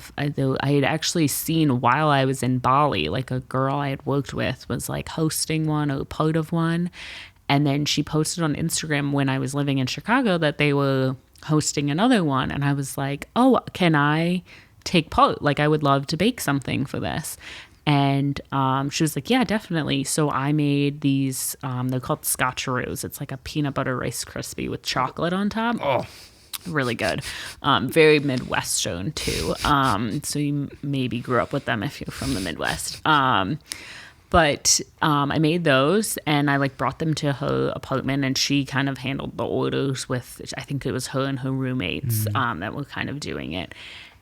[SPEAKER 2] had actually seen while I was in Bali. Like a girl I had worked with was like hosting one or part of one. And then she posted on Instagram when I was living in Chicago that they were hosting another one. And I was like, oh, can I take part? Like, I would love to bake something for this. And she was like, yeah, definitely. So I made these, they're called Scotcheroos. It's like a peanut butter Rice Krispie with chocolate on top. Oh, really good. Very Midwestern too. So you maybe grew up with them if you're from the Midwest. But I made those and I like brought them to her apartment, and she kind of handled the orders with, I think it was her and her roommates that were kind of doing it.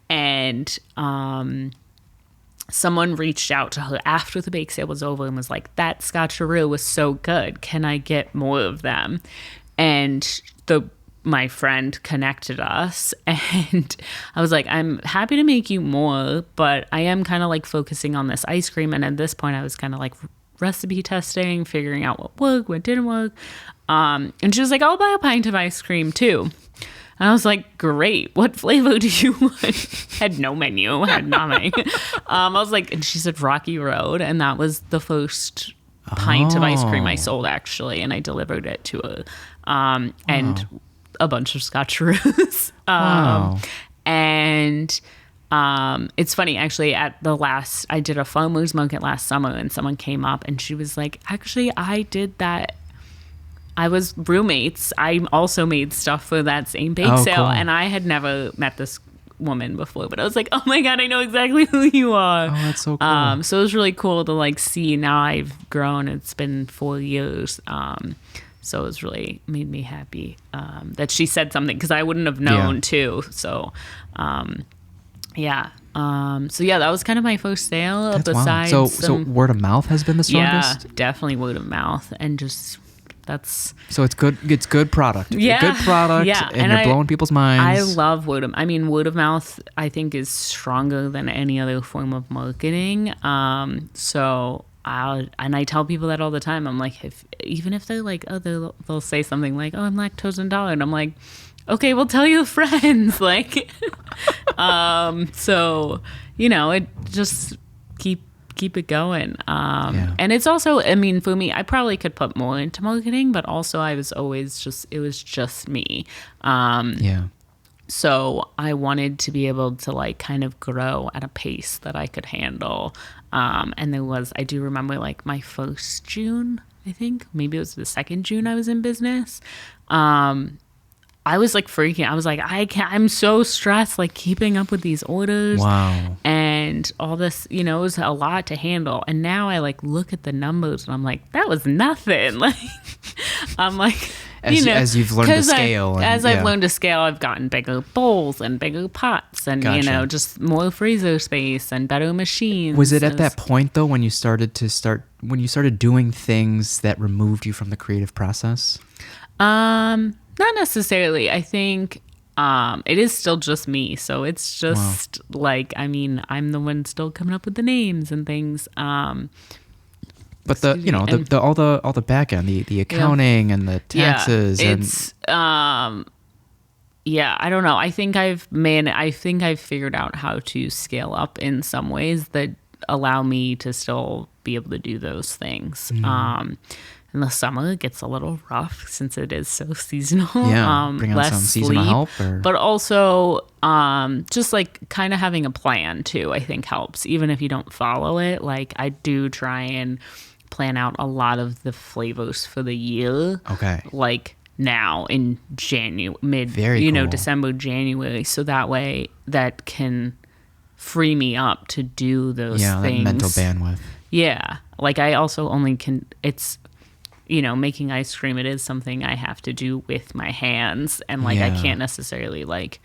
[SPEAKER 2] And someone reached out to her after the bake sale was over and was like, that Scotcheroo was so good. Can I get more of them? And my friend connected us, and I was like, I'm happy to make you more, but I am kind of like focusing on this ice cream. And at this point I was kind of like recipe testing, figuring out what worked, what didn't work. And she was like, I'll buy a pint of ice cream too. And I was like, great. What flavor do you want? Had no menu, had nothing. I was like, and she said Rocky Road. And that was the first pint of ice cream I sold, actually. And I delivered it to her. And a bunch of Scotcheroos.
[SPEAKER 1] Wow.
[SPEAKER 2] And it's funny, actually, I did a farmer's market last summer, and someone came up and she was like, actually, I did that I was roommates. I also made stuff for that same bake sale,
[SPEAKER 1] cool.
[SPEAKER 2] and I had never met this woman before, but I was like, oh my god, I know exactly who you are.
[SPEAKER 1] Oh, that's so cool.
[SPEAKER 2] So it was really cool to like see. Now I've grown. It's been 4 years. So it was really made me happy that she said something, because I wouldn't have known too. So, yeah. So yeah, that was kind of my first sale.
[SPEAKER 1] That's
[SPEAKER 2] besides,
[SPEAKER 1] wild. So word of mouth has been the strongest.
[SPEAKER 2] yeah, definitely word of mouth, and just that's.
[SPEAKER 1] So it's good. It's good product.
[SPEAKER 2] Yeah,
[SPEAKER 1] good product.
[SPEAKER 2] yeah,
[SPEAKER 1] and you're blowing people's minds.
[SPEAKER 2] I love word of mouth. I think is stronger than any other form of marketing. So I tell people that all the time. I'm like, even if they're like, oh, they'll say something like, oh, I'm lactose intolerant. I'm like, okay, well, tell your friends. Like, so, it just keep it going. And it's also, I mean, for me, I probably could put more into marketing, but also I was always it was just me. So I wanted to be able to like kind of grow at a pace that I could handle. And I do remember like my first June, I think, maybe it was the second June I was in business. I was like freaking. I was like, I'm so stressed, like keeping up with these orders.
[SPEAKER 1] Wow.
[SPEAKER 2] And all this, it was a lot to handle. And now I like look at the numbers and I'm like, that was nothing. Like, I'm like,
[SPEAKER 1] as you've learned to scale.
[SPEAKER 2] I've learned to scale, I've gotten bigger bowls and bigger pots and,
[SPEAKER 1] Gotcha.
[SPEAKER 2] just more freezer space and better machines.
[SPEAKER 1] Was it at that point though when you started doing things that removed you from the creative process?
[SPEAKER 2] Not necessarily. I think it is still just me. So it's just like, I mean, I'm the one still coming up with the names and things.
[SPEAKER 1] But all the back end, the accounting and the taxes
[SPEAKER 2] I don't know. I think I've figured out how to scale up in some ways that allow me to still be able to do those things. In the summer, it gets a little rough since it is so seasonal.
[SPEAKER 1] Yeah, bring on
[SPEAKER 2] less
[SPEAKER 1] some seasonal help.
[SPEAKER 2] But also, just like kind of having a plan too, I think helps. Even if you don't follow it, like I do try and plan out a lot of the flavors for the year.
[SPEAKER 1] Okay.
[SPEAKER 2] Like now in January,
[SPEAKER 1] cool.
[SPEAKER 2] December, January. So that way that can free me up to do those things.
[SPEAKER 1] Yeah, that mental bandwidth.
[SPEAKER 2] Yeah. Like I also it's, making ice cream, it is something I have to do with my hands. And like, I can't necessarily like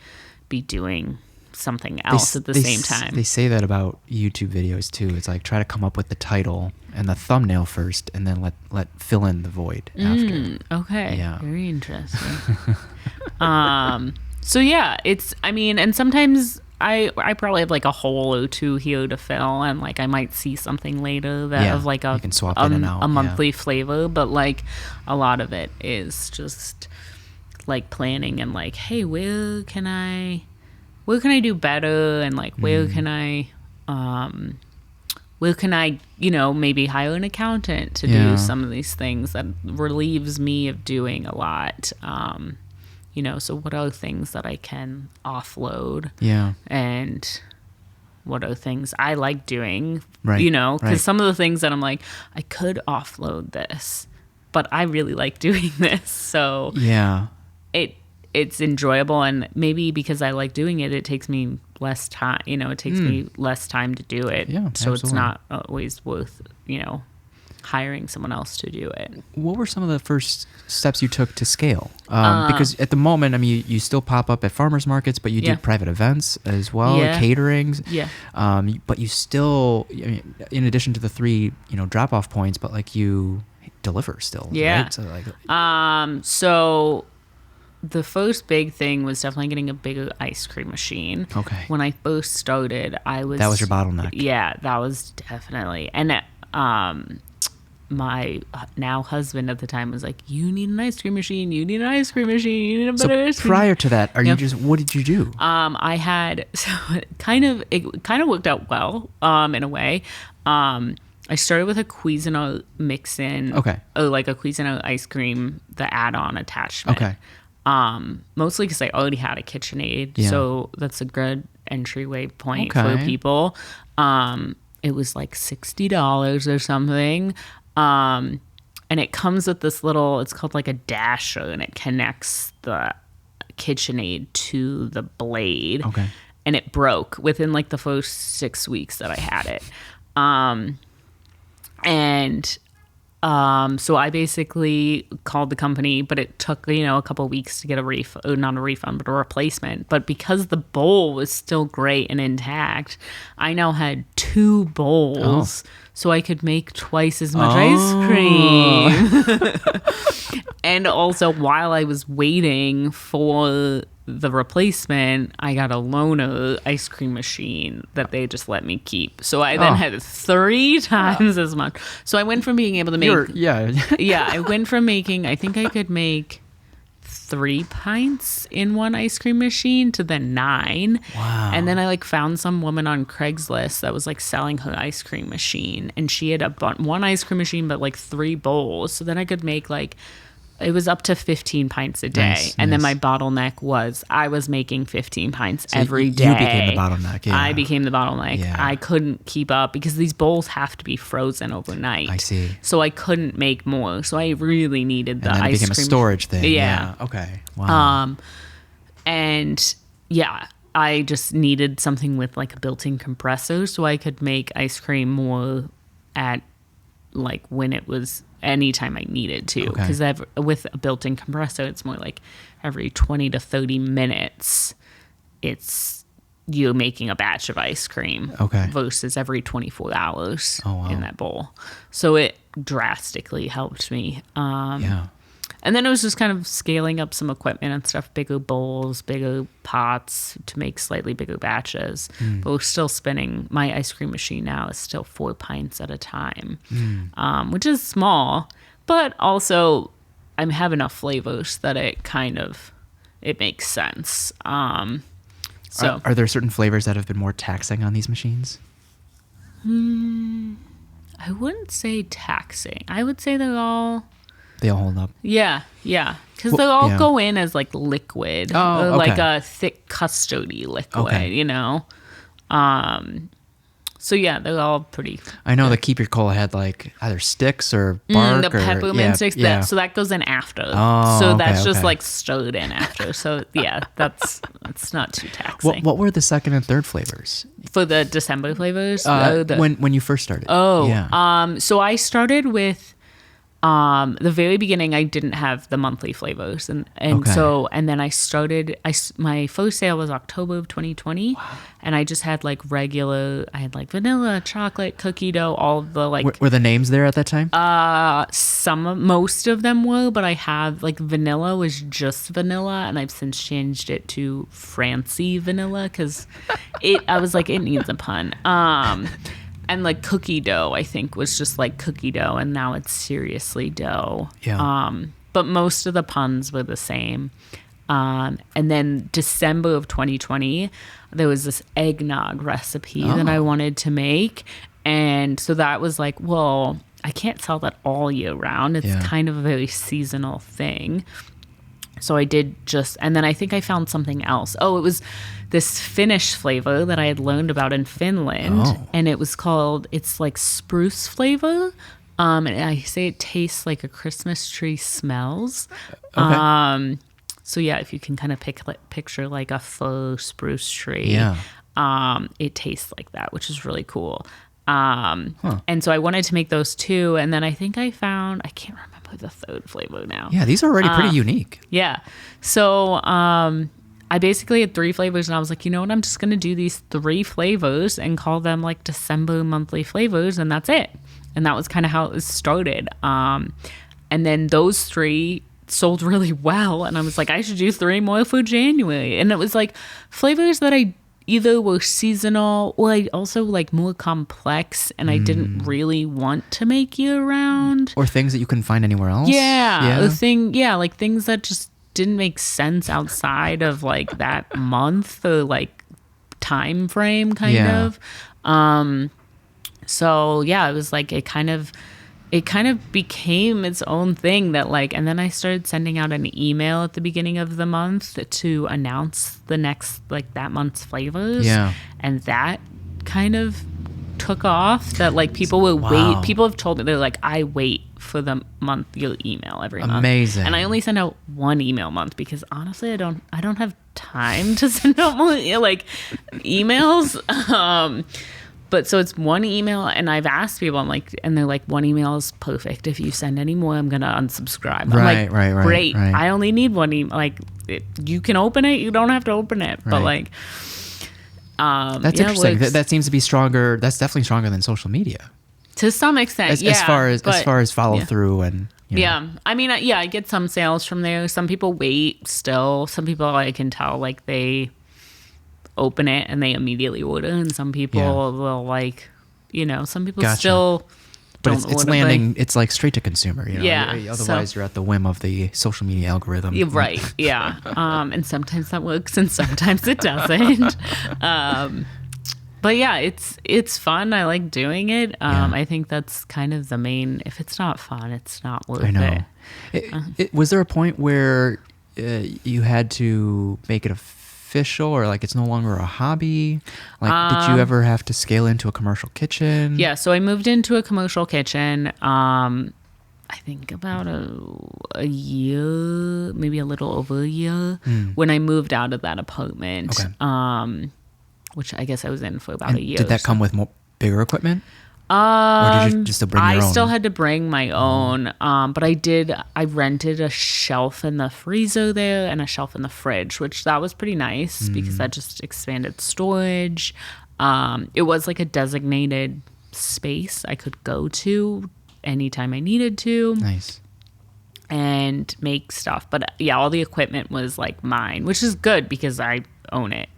[SPEAKER 2] be doing something else at the same time.
[SPEAKER 1] They say that about YouTube videos too. It's like, try to come up with the title and the thumbnail first and then let fill in the void after.
[SPEAKER 2] Okay.
[SPEAKER 1] Yeah.
[SPEAKER 2] Very interesting. So yeah, and sometimes I probably have like a hole or two here to fill, and like I might see something later that of like
[SPEAKER 1] you can swap in and out,
[SPEAKER 2] a monthly flavor, but like a lot of it is just like planning and like, hey, where can I do better, and like where can I maybe hire an accountant to do some of these things that relieves me of doing a lot. So what are things that I can offload? Yeah. And what are things I like doing? Right. Because some of the things that I'm like, I could offload this, but I really like doing this. So yeah, it's enjoyable, and maybe because I like doing it, it takes me less time. It takes me less time to do it. Yeah, so absolutely. It's not always worth hiring someone else to do it.
[SPEAKER 1] What were some of the first steps you took to scale? Because at the moment, I mean, you still pop up at farmers markets, but you do private events as well, caterings. Yeah. But you still, in addition to the 3, drop-off points, but like you deliver still. Yeah. Right?
[SPEAKER 2] So the first big thing was definitely getting a bigger ice cream machine. Okay. When I first started, that
[SPEAKER 1] was your bottleneck.
[SPEAKER 2] Yeah, that was definitely, and my now husband at the time was like, you need an ice cream machine, you need an ice cream machine, you need a better ice cream.
[SPEAKER 1] Prior to that, what did you do?
[SPEAKER 2] I had, so it kind of worked out well, in a way. I started with a Cuisinart mix-in. Okay. Like a Cuisinart ice cream, the add-on attachment. Okay. Mostly because I already had a KitchenAid, so that's a good entryway point for people. It was like $60 or something. and it comes with this little, it's called like a dasher, and it connects the KitchenAid to the blade.
[SPEAKER 1] Okay.
[SPEAKER 2] And it broke within like the first 6 weeks that I had it. So I basically called the company, but it took, a couple of weeks to get not a refund, but a replacement. But because the bowl was still great and intact, I now had 2 bowls, so I could make twice as much ice cream. And also, while I was waiting for the replacement, I got a loaner ice cream machine that they just let me keep. So I then had 3 times as much. So I went from being able to make... I went from making... I think I could make 3 pints in one ice cream machine to then 9.
[SPEAKER 1] Wow.
[SPEAKER 2] And then I found some woman on Craigslist that was selling her ice cream machine. And she had one ice cream machine, but 3 bowls. So then I could make it was up to 15 pints a day.
[SPEAKER 1] Nice,
[SPEAKER 2] and
[SPEAKER 1] nice.
[SPEAKER 2] then my bottleneck was I was making 15 pints every day.
[SPEAKER 1] You became the bottleneck. Yeah.
[SPEAKER 2] I became the bottleneck.
[SPEAKER 1] Yeah.
[SPEAKER 2] I couldn't keep up because these bowls have to be frozen overnight.
[SPEAKER 1] I see.
[SPEAKER 2] So I couldn't make more. So I really needed the ice cream.
[SPEAKER 1] And then it became a storage thing.
[SPEAKER 2] Yeah.
[SPEAKER 1] Okay. Wow.
[SPEAKER 2] And yeah, I just needed something with a built-in compressor so I could make ice cream more at when it was anytime I needed to, because with a built-in compressor, it's more every 20 to 30 minutes, it's you making a batch of ice cream versus every 24 hours in that bowl. So it drastically helped me. And then it was just kind of scaling up some equipment and stuff, bigger bowls, bigger pots to make slightly bigger batches. But we're still spinning. My ice cream machine now is still 4 pints at a time, which is small, but also I have enough flavors that it makes sense. So
[SPEAKER 1] are there certain flavors that have been more taxing on these machines?
[SPEAKER 2] I wouldn't say taxing. I would say
[SPEAKER 1] They all hold up.
[SPEAKER 2] Yeah. Because they all go in as liquid, or a thick custardy liquid, So yeah, they're all pretty.
[SPEAKER 1] I know the Keep Your Cola had either sticks or bark
[SPEAKER 2] the peppermint sticks.
[SPEAKER 1] Yeah.
[SPEAKER 2] So that goes in after.
[SPEAKER 1] Oh,
[SPEAKER 2] so that's just
[SPEAKER 1] okay.
[SPEAKER 2] stirred in after. So yeah, it's not too taxing.
[SPEAKER 1] What were the second and third flavors
[SPEAKER 2] For the December flavors?
[SPEAKER 1] when you first started?
[SPEAKER 2] So I started with. The very beginning, I didn't have the monthly flavors, and then I started. My first sale was October of 2020, and I just had regular. I had vanilla, chocolate, cookie dough, all of the
[SPEAKER 1] Were the names there at that time?
[SPEAKER 2] Most of them were, but I have vanilla was just vanilla, and I've since changed it to Francie vanilla because I was it needs a pun. And cookie dough, I think, was just cookie dough, and now it's seriously dough.
[SPEAKER 1] Yeah.
[SPEAKER 2] But most of the puns were the same. And then December of 2020, there was this eggnog recipe that I wanted to make. And so that was well, I can't sell that all year round. It's kind of a very seasonal thing. So I did and then I think I found something else. It was this Finnish flavor that I had learned about in Finland. And it was it's spruce flavor. And I say it tastes like a Christmas tree smells.
[SPEAKER 1] Okay.
[SPEAKER 2] So yeah, if you can kind of picture a faux spruce tree, it tastes like that, which is really cool. And so I wanted to make those 2. And then I think I can't remember the third flavor now.
[SPEAKER 1] Yeah, these are already pretty unique.
[SPEAKER 2] Yeah. So I basically had 3 flavors, and I was you know what? I'm just going to do these 3 flavors and call them December monthly flavors, and that's it. And that was kind of how it was started. And then those 3 sold really well, and I was I should do 3 more for January. And it was flavors that I either were seasonal or I also more complex, and I didn't really want to make year round.
[SPEAKER 1] Or things that you couldn't find anywhere else.
[SPEAKER 2] Things that just didn't make sense outside of that month or time frame kind of. So yeah, it was it kind of became its own thing that and then I started sending out an email at the beginning of the month to announce the next that month's flavors.
[SPEAKER 1] Yeah.
[SPEAKER 2] And that kind of took off, that people will wait. People have told me, they're I wait for the month you'll email every month.
[SPEAKER 1] Amazing.
[SPEAKER 2] And I only send out one email a month because honestly I don't have time to send out more like emails. But so it's one email, and I've asked people, I'm like, and they're like, one email is perfect. If you send any more, I'm gonna unsubscribe. I'm like,
[SPEAKER 1] right,
[SPEAKER 2] great.
[SPEAKER 1] right.
[SPEAKER 2] I only need one email. Like, you can open it, you don't have to open it. But like,
[SPEAKER 1] that's interesting. That seems to be stronger. That's definitely stronger than social media
[SPEAKER 2] to some extent.
[SPEAKER 1] As far as follow through and.
[SPEAKER 2] I mean, I get some sales from there. Some people wait still. Some people I can tell like they open it and they immediately order, and some people will like, some people still
[SPEAKER 1] but
[SPEAKER 2] don't
[SPEAKER 1] it's
[SPEAKER 2] order,
[SPEAKER 1] landing it's like straight to consumer, otherwise you're at the whim of the social media algorithm.
[SPEAKER 2] Right. And sometimes that works and sometimes it doesn't. But yeah, it's fun. I like doing it. I think that's kind of the main. If it's not fun, it's not worth
[SPEAKER 1] it. Was there a point where you had to make it official, or like it's no longer a hobby? Like, did you ever have to scale into a commercial kitchen?
[SPEAKER 2] Yeah, so I moved into a commercial kitchen. I think about a year, maybe a little over a year, when I moved out of that apartment. Okay. Which I guess I was in for about a year.
[SPEAKER 1] Did that come with bigger equipment? Or did you just bring your own?
[SPEAKER 2] I still had to bring my own, but I rented a shelf in the freezer there and a shelf in the fridge, which that was pretty nice because that just expanded storage. It was like a designated space I could go to anytime I needed to.
[SPEAKER 1] Nice.
[SPEAKER 2] And make stuff. But yeah, all the equipment was like mine, which is good because I own it,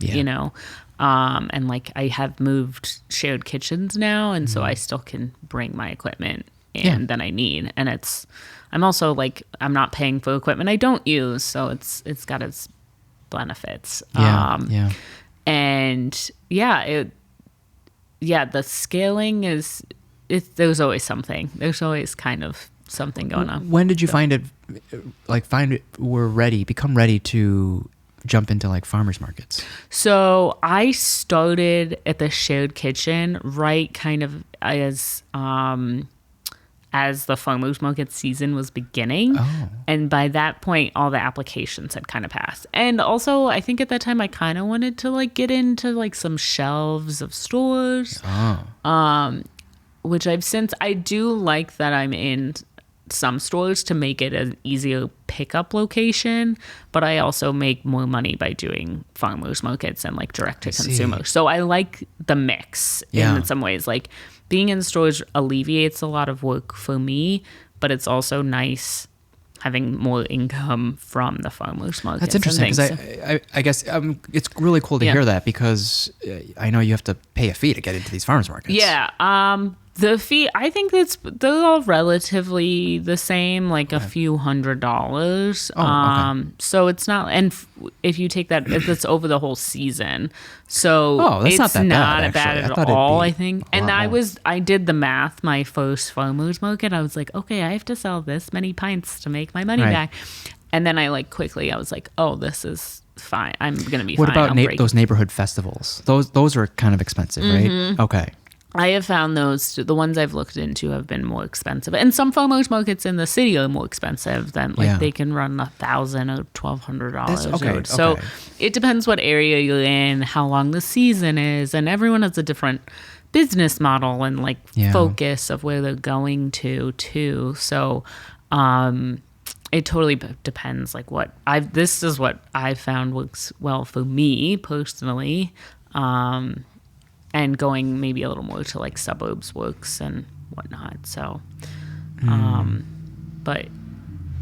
[SPEAKER 2] and like I have moved shared kitchens now, and so I still can bring my equipment in that I need. And I'm also like, I'm not paying for equipment I don't use, so it's got its benefits. And the scaling is, there's always something. There's always kind of something going on.
[SPEAKER 1] When did you become ready to jump into like farmers markets?
[SPEAKER 2] So I started at the shared kitchen right kind of as the farmers market season was beginning. And by that point all the applications had kind of passed. And also I think at that time I kind of wanted to like get into like some shelves of stores. Which I do like that I'm in some stores to make it an easier pickup location, but I also make more money by doing farmers markets and like direct to consumer. So I like the mix in some ways. Like being in stores alleviates a lot of work for me, but it's also nice having more income from the farmers markets.
[SPEAKER 1] That's interesting because I guess it's really cool to hear that, because I know you have to pay a fee to get into these farmers markets. The fee, I think they're all relatively the same, like a few $100s. Okay. So it's not, and if you take that, it's over the whole season. So that's
[SPEAKER 2] it's
[SPEAKER 1] not
[SPEAKER 2] bad at all, I think. And I did the math, my first farmers market. I was like, okay, I have to sell this many pints to make my money back. And then I I was like, oh, this is fine. I'm going to be fine.
[SPEAKER 1] What about those neighborhood festivals? Those are kind of expensive, right? Okay.
[SPEAKER 2] I have found the ones I've looked into have been more expensive, and some farmers markets in the city are more expensive than they can run $1,000 or $1,200. So it depends what area you're in, how long the season is, and everyone has a different business model and focus of where they're going to too. So it totally depends. This is what I found works well for me personally. And going maybe a little more to like suburbs works and whatnot. So, but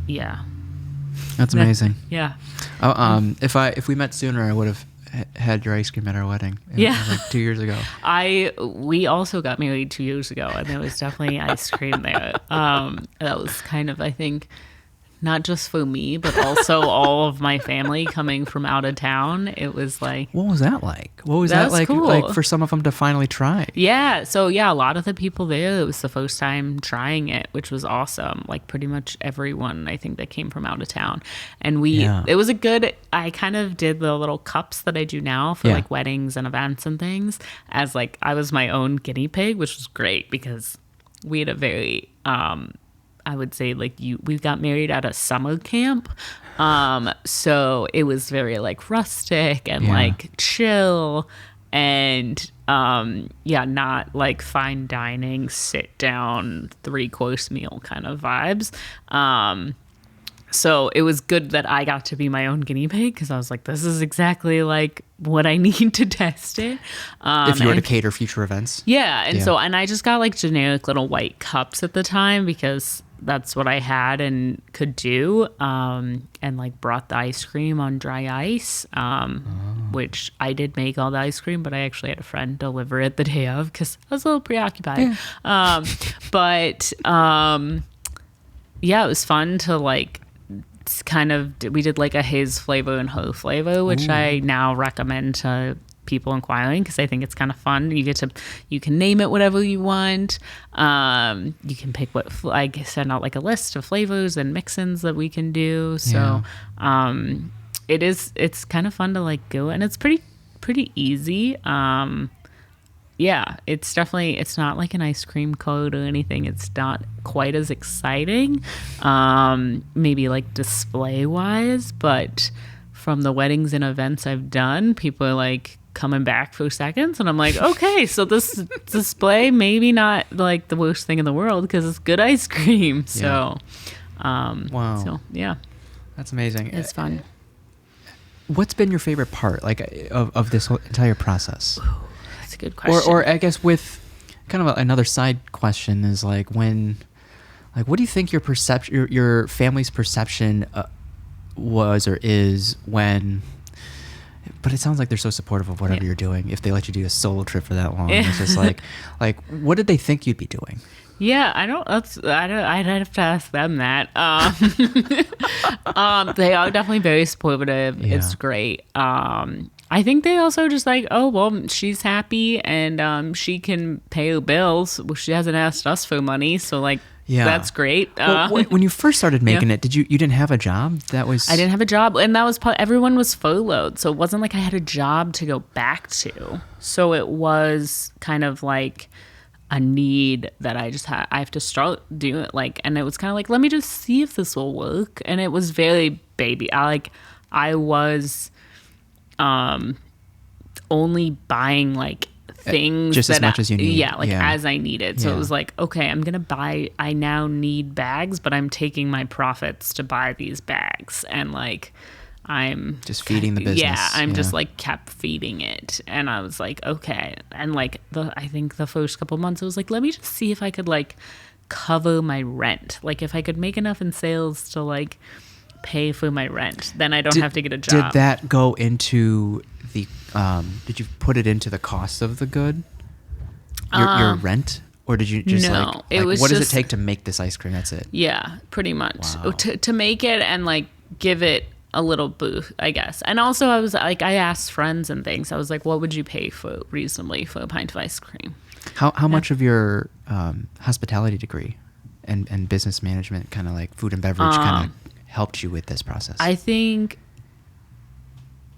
[SPEAKER 2] yeah.
[SPEAKER 1] That's amazing.
[SPEAKER 2] Yeah.
[SPEAKER 1] If we met sooner, I would have had your ice cream at our wedding. Like 2 years ago.
[SPEAKER 2] We also got married 2 years ago, and there was definitely ice cream there. That was kind of, I think, not just for me, but also all of my family coming from out of town. It was like...
[SPEAKER 1] What was that like? What was that like,
[SPEAKER 2] cool.
[SPEAKER 1] Like for some of them to finally try?
[SPEAKER 2] Yeah. So yeah, a lot of the people there, it was the first time trying it, which was awesome. Like pretty much everyone, I think, that came from out of town. And it was I kind of did the little cups that I do now for like weddings and events and things as like, I was my own guinea pig, which was great because we had a very... I would say like we got married at a summer camp. So it was very like rustic and like chill and not like fine dining, sit down, 3-course meal kind of vibes. So it was good that I got to be my own guinea pig because I was like, this is exactly like what I need to test it.
[SPEAKER 1] If you were to cater future events.
[SPEAKER 2] Yeah. And so I just got like generic little white cups at the time because that's what I had and could do. And like brought the ice cream on dry ice, which I did make all the ice cream, but I actually had a friend deliver it the day of because I was a little preoccupied. Yeah. It was fun to like we did like a his flavor and her flavor, which I now recommend to people inquiring because I think it's kind of fun. You can name it whatever you want. You can pick I send out like a list of flavors and mix-ins that we can do. So it's kind of fun to like go, and it's pretty easy. It's definitely, it's not like an ice cream cone or anything. It's not quite as exciting, maybe like display wise, but from the weddings and events I've done, people are like coming back for seconds and I'm like, okay, so this display, maybe not like the worst thing in the world because it's good ice cream. So,
[SPEAKER 1] wow.
[SPEAKER 2] So yeah,
[SPEAKER 1] that's amazing.
[SPEAKER 2] It's fun.
[SPEAKER 1] What's been your favorite part of this whole entire process?
[SPEAKER 2] That's a good question.
[SPEAKER 1] Or I guess with kind of another side question is like what do you think your family's perception was or is when? But it sounds like they're so supportive of whatever you're doing. If they let you do a solo trip for that long, it's just like what did they think you'd be doing?
[SPEAKER 2] Yeah, I'd have to ask them that. They are definitely very supportive. Yeah. It's great. I think they also just like, oh, well, she's happy and she can pay her bills. Well, she hasn't asked us for money, so like, that's great.
[SPEAKER 1] Well, when you first started making it, you didn't have a job? I
[SPEAKER 2] didn't have a job, and that was everyone was furloughed, so it wasn't like I had a job to go back to. So it was kind of like a need that I have to start doing it, like, and it was kind of like, let me just see if this will work. And it was very baby. I was only buying like things
[SPEAKER 1] just as much as you need.
[SPEAKER 2] As I needed. So it was like, okay, I now need bags, but I'm taking my profits to buy these bags, and like I'm
[SPEAKER 1] just feeding the business.
[SPEAKER 2] Yeah, I'm just like kept feeding it. And I was like, okay. And like I think the first couple months, I was like, let me just see if I could like cover my rent. Like if I could make enough in sales to like pay for my rent, then I don't have to get a job.
[SPEAKER 1] Did that go into the, did you put it into the cost of the good? Your rent? Or did you just what does it take to make this ice cream? That's it.
[SPEAKER 2] Yeah, pretty much.
[SPEAKER 1] Wow.
[SPEAKER 2] To make it and like give it a little boost, I guess. And also I was like, I asked friends and things. I was like, what would you pay reasonably for a pint of ice cream?
[SPEAKER 1] How much of your hospitality degree and business management, kind of like food and beverage, kind of helped you with this process?
[SPEAKER 2] I think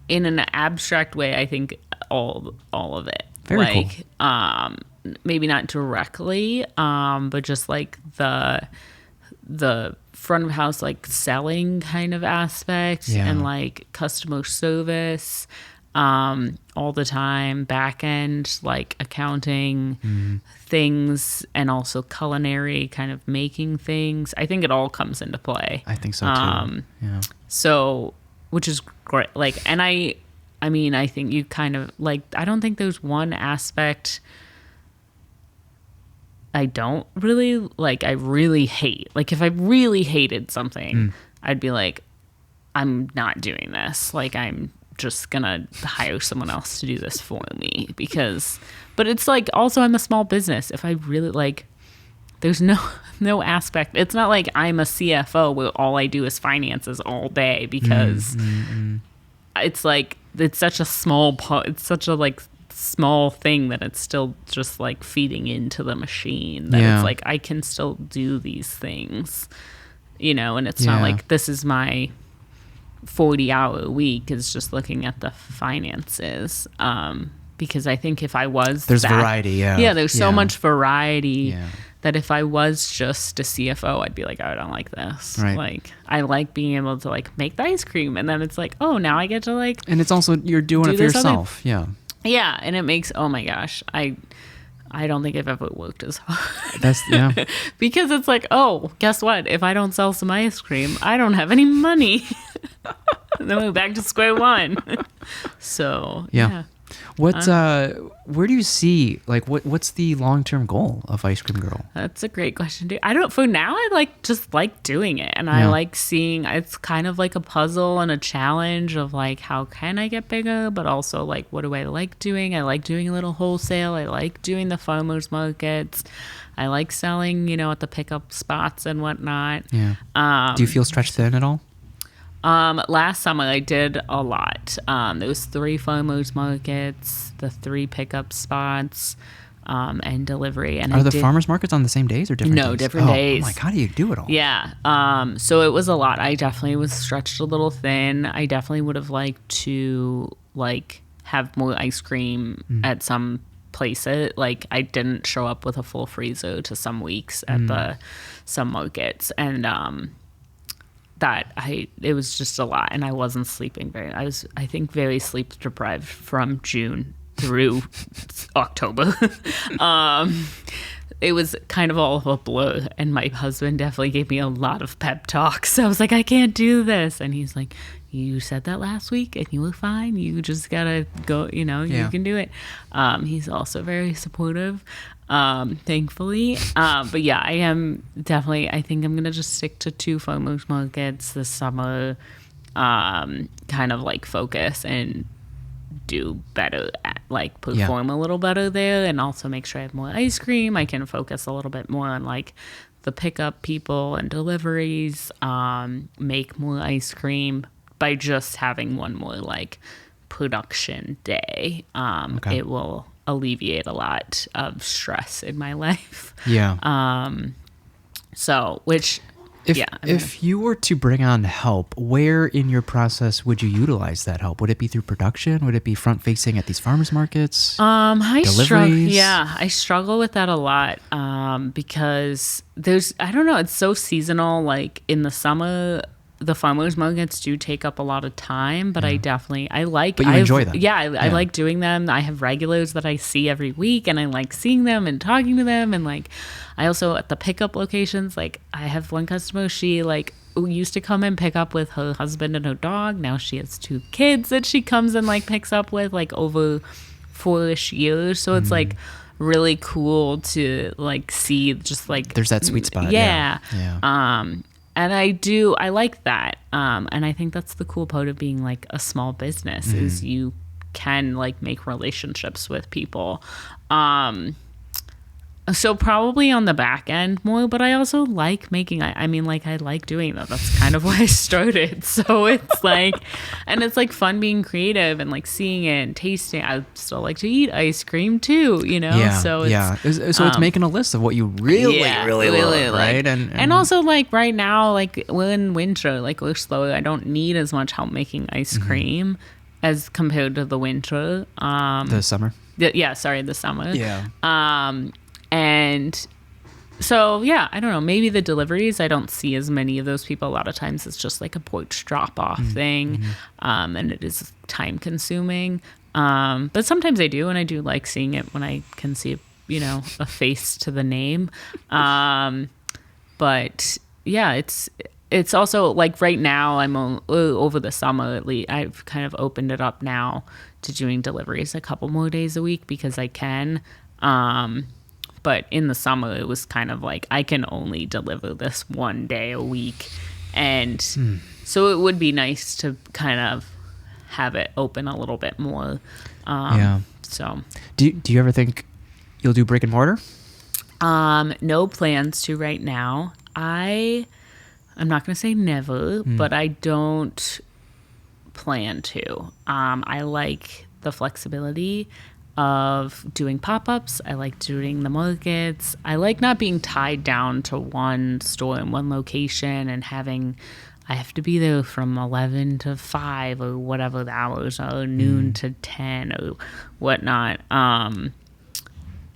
[SPEAKER 2] in an abstract way, I think all of it.
[SPEAKER 1] Very
[SPEAKER 2] cool. Maybe not directly, but just like the front of house, like selling kind of aspect and like customer service all the time, back end, like accounting things, and also culinary, kind of making things. I think it all comes into play.
[SPEAKER 1] I think so too.
[SPEAKER 2] So, which is great. Like, and I mean, I think you kind of like, I don't think there's one aspect I don't really like, I really hate. Like if I really hated something, I'd be like, I'm not doing this. Like I'm just gonna hire someone else to do this for me but it's like, also I'm a small business. If I really like, there's no aspect. It's not like I'm a CFO where all I do is finances all day, because it's like, it's such a small part. It's such a like small thing that it's still just like feeding into the machine that it's like I can still do these things, and it's not like this is my 40-hour week. It's just looking at the finances, because I think if I was
[SPEAKER 1] there's variety.
[SPEAKER 2] There's so much variety that if I was just a CFO, I'd be like, oh, I don't like this.
[SPEAKER 1] Right.
[SPEAKER 2] Like, I like being able to like make the ice cream, and then it's like, oh, now I get to like.
[SPEAKER 1] And it's also you're doing
[SPEAKER 2] do
[SPEAKER 1] it for
[SPEAKER 2] this
[SPEAKER 1] yourself. Yeah.
[SPEAKER 2] Yeah, and it makes, oh my gosh, I don't think I've ever worked as hard.
[SPEAKER 1] That's yeah.
[SPEAKER 2] Because it's like, oh, guess what? If I don't sell some ice cream, I don't have any money. And then we're back to square one. So yeah.
[SPEAKER 1] What where do you see like what's the long-term goal of Ice Cream Girl?
[SPEAKER 2] That's a great question too. I don't, for now I like doing it, and I like seeing, it's kind of like a puzzle and a challenge of like, how can I get bigger, but also like, what do I like doing? I like doing a little wholesale. I like doing the farmers markets. I like selling, at the pickup spots and whatnot.
[SPEAKER 1] Yeah. Do you feel stretched thin at all?
[SPEAKER 2] Last summer I did a lot. There was 3 farmers markets, the 3 pickup spots, and delivery. And
[SPEAKER 1] are the farmers markets on the same days or different days?
[SPEAKER 2] No, different days.
[SPEAKER 1] I'm like, how do you do it all?
[SPEAKER 2] Yeah. So it was a lot. I definitely was stretched a little thin. I definitely would have liked to like have more ice cream at some places. Like, I didn't show up with a full freezer to some weeks at some markets, and it was just a lot, and I wasn't sleeping I think very sleep deprived from June through October. It was kind of all of a blur, and my husband definitely gave me a lot of pep talks. I was like, I can't do this, and he's like, you said that last week and you were fine, you just gotta go, you can do it. He's also very supportive, thankfully. But yeah, I am definitely, I think I'm gonna just stick to 2 farmers markets this summer, kind of like focus and do better at, like, perform a little better there, and also make sure I have more ice cream. I can focus a little bit more on like the pickup people and deliveries, make more ice cream by just having one more like production day. It will alleviate a lot of stress in my life.
[SPEAKER 1] Yeah.
[SPEAKER 2] So, which,
[SPEAKER 1] if you were to bring on help, where in your process would you utilize that help? Would it be through production? Would it be front facing at these farmers markets?
[SPEAKER 2] I struggle with that a lot, because I don't know, it's so seasonal. Like in the summer, the farmers markets do take up a lot of time, but I like.
[SPEAKER 1] But you enjoy them.
[SPEAKER 2] Yeah, I like doing them. I have regulars that I see every week, and I like seeing them and talking to them. And like, I also at the pickup locations, like I have one customer, she like used to come and pick up with her husband and her dog. Now she has 2 kids that she comes and like picks up with, like over 4-ish years. So it's like really cool to like see, just like
[SPEAKER 1] there's that sweet spot.
[SPEAKER 2] Yeah. And I like that. And I think that's the cool part of being like a small business is you can like make relationships with people. So probably on the back end more, but I also like making, I like doing that. That's kind of why I started. So it's like, and it's like fun being creative and like seeing it and tasting. I still like to eat ice cream too,
[SPEAKER 1] Yeah,
[SPEAKER 2] so it's,
[SPEAKER 1] so it's making a list of what you really love, right?
[SPEAKER 2] And also like right now, like we're in winter, like we're slow. I don't need as much help making ice cream as compared to the winter.
[SPEAKER 1] The summer.
[SPEAKER 2] The summer.
[SPEAKER 1] Yeah.
[SPEAKER 2] And so, yeah, I don't know. Maybe the deliveries, I don't see as many of those people. A lot of times it's just like a porch drop-off thing, and it is time-consuming. But sometimes I do, and I do like seeing it when I can see, a face to the name. But, yeah, it's also, like, right now, I'm over the summer, at least, I've kind of opened it up now to doing deliveries a couple more days a week because I can. But in the summer, it was kind of like, I can only deliver this one day a week. And so it would be nice to kind of have it open a little bit more. So
[SPEAKER 1] do you ever think you'll do brick and mortar?
[SPEAKER 2] No plans to right now. I'm not going to say never, but I don't plan to. I like the flexibility of doing pop-ups. I like doing the markets. I like not being tied down to one store in one location and I have to be there from 11 to 5 or whatever the hours are, noon to 10 or whatnot.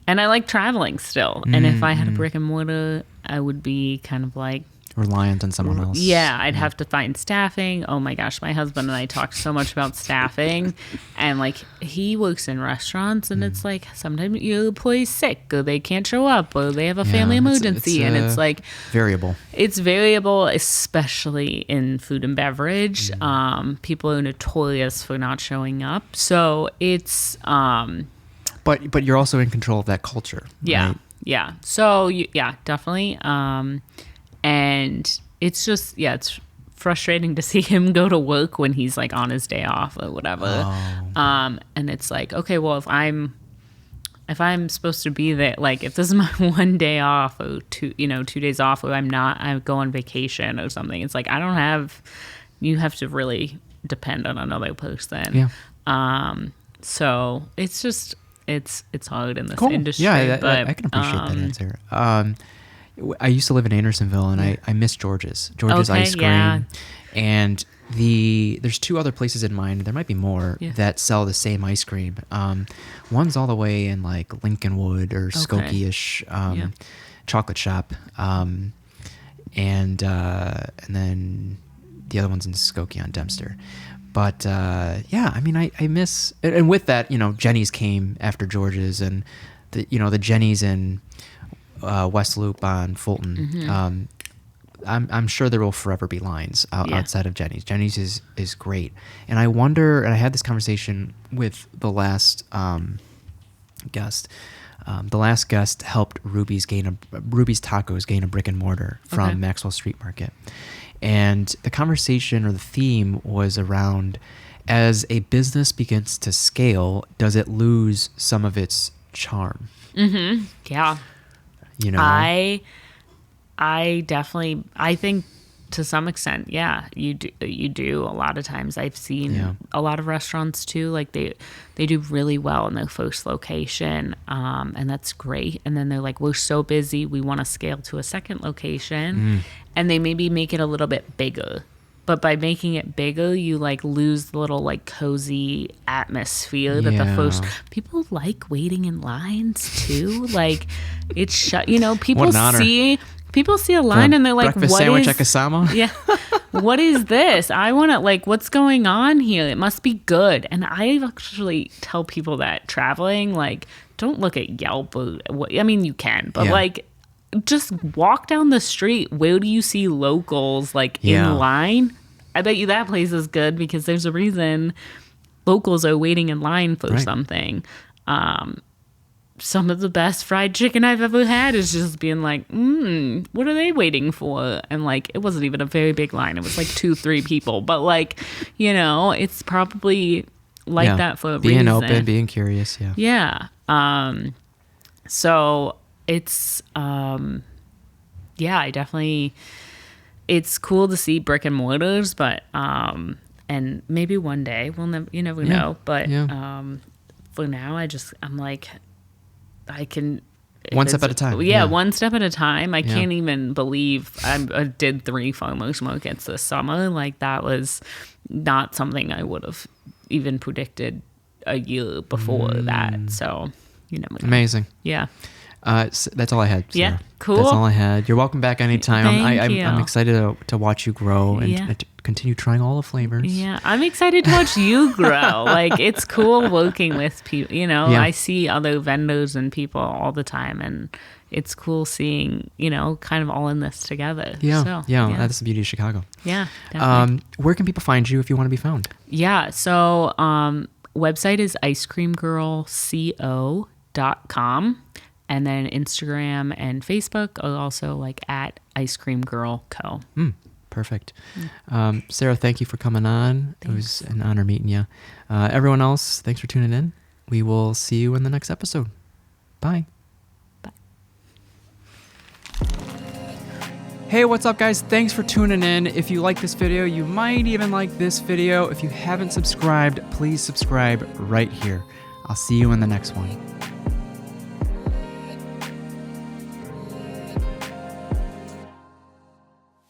[SPEAKER 2] And I like traveling still. And if I had a brick and mortar, I would be kind of like
[SPEAKER 1] reliant on someone else.
[SPEAKER 2] Yeah, I'd have to find staffing. Oh my gosh, my husband and I talked so much about staffing, and like he works in restaurants, and it's like sometimes your employee's sick, or they can't show up, or they have a family emergency, and it's like
[SPEAKER 1] variable. It's
[SPEAKER 2] variable, especially in food and beverage. People are notorious for not showing up, so it's.
[SPEAKER 1] But you're also in control of that culture.
[SPEAKER 2] Yeah,
[SPEAKER 1] right?
[SPEAKER 2] yeah. So yeah, definitely. And it's just, it's frustrating to see him go to work when he's like on his day off or whatever. And it's like, okay, well, if I'm supposed to be there, like if this is my 1 day off or 2 days off, or I go on vacation or something, it's like, you have to really depend on another person.
[SPEAKER 1] Yeah.
[SPEAKER 2] So it's just, it's hard in this
[SPEAKER 1] cool.
[SPEAKER 2] industry.
[SPEAKER 1] Yeah,
[SPEAKER 2] but,
[SPEAKER 1] I can appreciate that answer. I used to live in Andersonville, and I miss George's ice cream.
[SPEAKER 2] Yeah.
[SPEAKER 1] And there's 2 other places in mind. There might be more that sell the same ice cream. One's all the way in like Lincolnwood or Skokie-ish chocolate shop, and then the other one's in Skokie on Dempster. But I mean, I miss, and with that, Jenny's came after George's, and the Jenny's in West Loop on Fulton. I'm sure there will forever be lines outside of Jenny's. Jenny's is great, and I wonder. And I had this conversation with the last guest. The last guest helped Ruby's Tacos gain a brick and mortar from Maxwell Street Market, and the conversation or the theme was around, as a business begins to scale, does it lose some of its charm?
[SPEAKER 2] Yeah. I definitely, I think to some extent, you do. A lot of times I've seen a lot of restaurants too, like they do really well in their first location, and that's great. And then they're like, we're so busy, we want to scale to a second location, and they maybe make it a little bit bigger. But by making it bigger, you like lose the little like cozy atmosphere that the first. People like waiting in lines too. Like it's people see a line and they're like,
[SPEAKER 1] breakfast
[SPEAKER 2] "What
[SPEAKER 1] sandwich
[SPEAKER 2] is
[SPEAKER 1] at Kasama?"
[SPEAKER 2] Yeah, what is this? I want to like, what's going on here? It must be good. And I actually tell people that traveling, like, don't look at Yelp. I mean, you can, but like, just walk down the street. Where do you see locals like in line? I bet you that place is good because there's a reason locals are waiting in line for something. Some of the best fried chicken I've ever had is just being like, what are they waiting for? And like, it wasn't even a very big line. It was like 2-3 people, but like, it's probably like that for a reason.
[SPEAKER 1] Being open, being curious.
[SPEAKER 2] Yeah. So it's, I definitely, it's cool to see brick and mortars, but, and maybe one day you never know, but, for now, I'm like, I can
[SPEAKER 1] one step at a time.
[SPEAKER 2] One step at a time. I can't even believe I did 3 farmers markets this summer. Like that was not something I would have even predicted a year before that. So you never know.
[SPEAKER 1] Amazing.
[SPEAKER 2] Yeah.
[SPEAKER 1] That's all I had, Sarah.
[SPEAKER 2] Yeah, cool.
[SPEAKER 1] That's all I had. You're welcome back anytime. I'm excited to watch you grow and to continue trying all the flavors.
[SPEAKER 2] Yeah, I'm excited to watch you grow. Like, it's cool working with people. I see other vendors and people all the time, and it's cool seeing, kind of all in this together.
[SPEAKER 1] Yeah, that's the beauty of Chicago.
[SPEAKER 2] Yeah, definitely.
[SPEAKER 1] Where can people find you if you want to be found?
[SPEAKER 2] Yeah, so website is icecreamgirlco.com. And then Instagram and Facebook are also like at Ice Cream Girl Co.
[SPEAKER 1] Perfect. Sarah, thank you for coming on. Thanks. It was an honor meeting you. Everyone else, thanks for tuning in. We will see you in the next episode. Bye.
[SPEAKER 2] Bye.
[SPEAKER 1] Hey, what's up, guys? Thanks for tuning in. If you like this video, you might even like this video. If you haven't subscribed, please subscribe right here. I'll see you in the next one.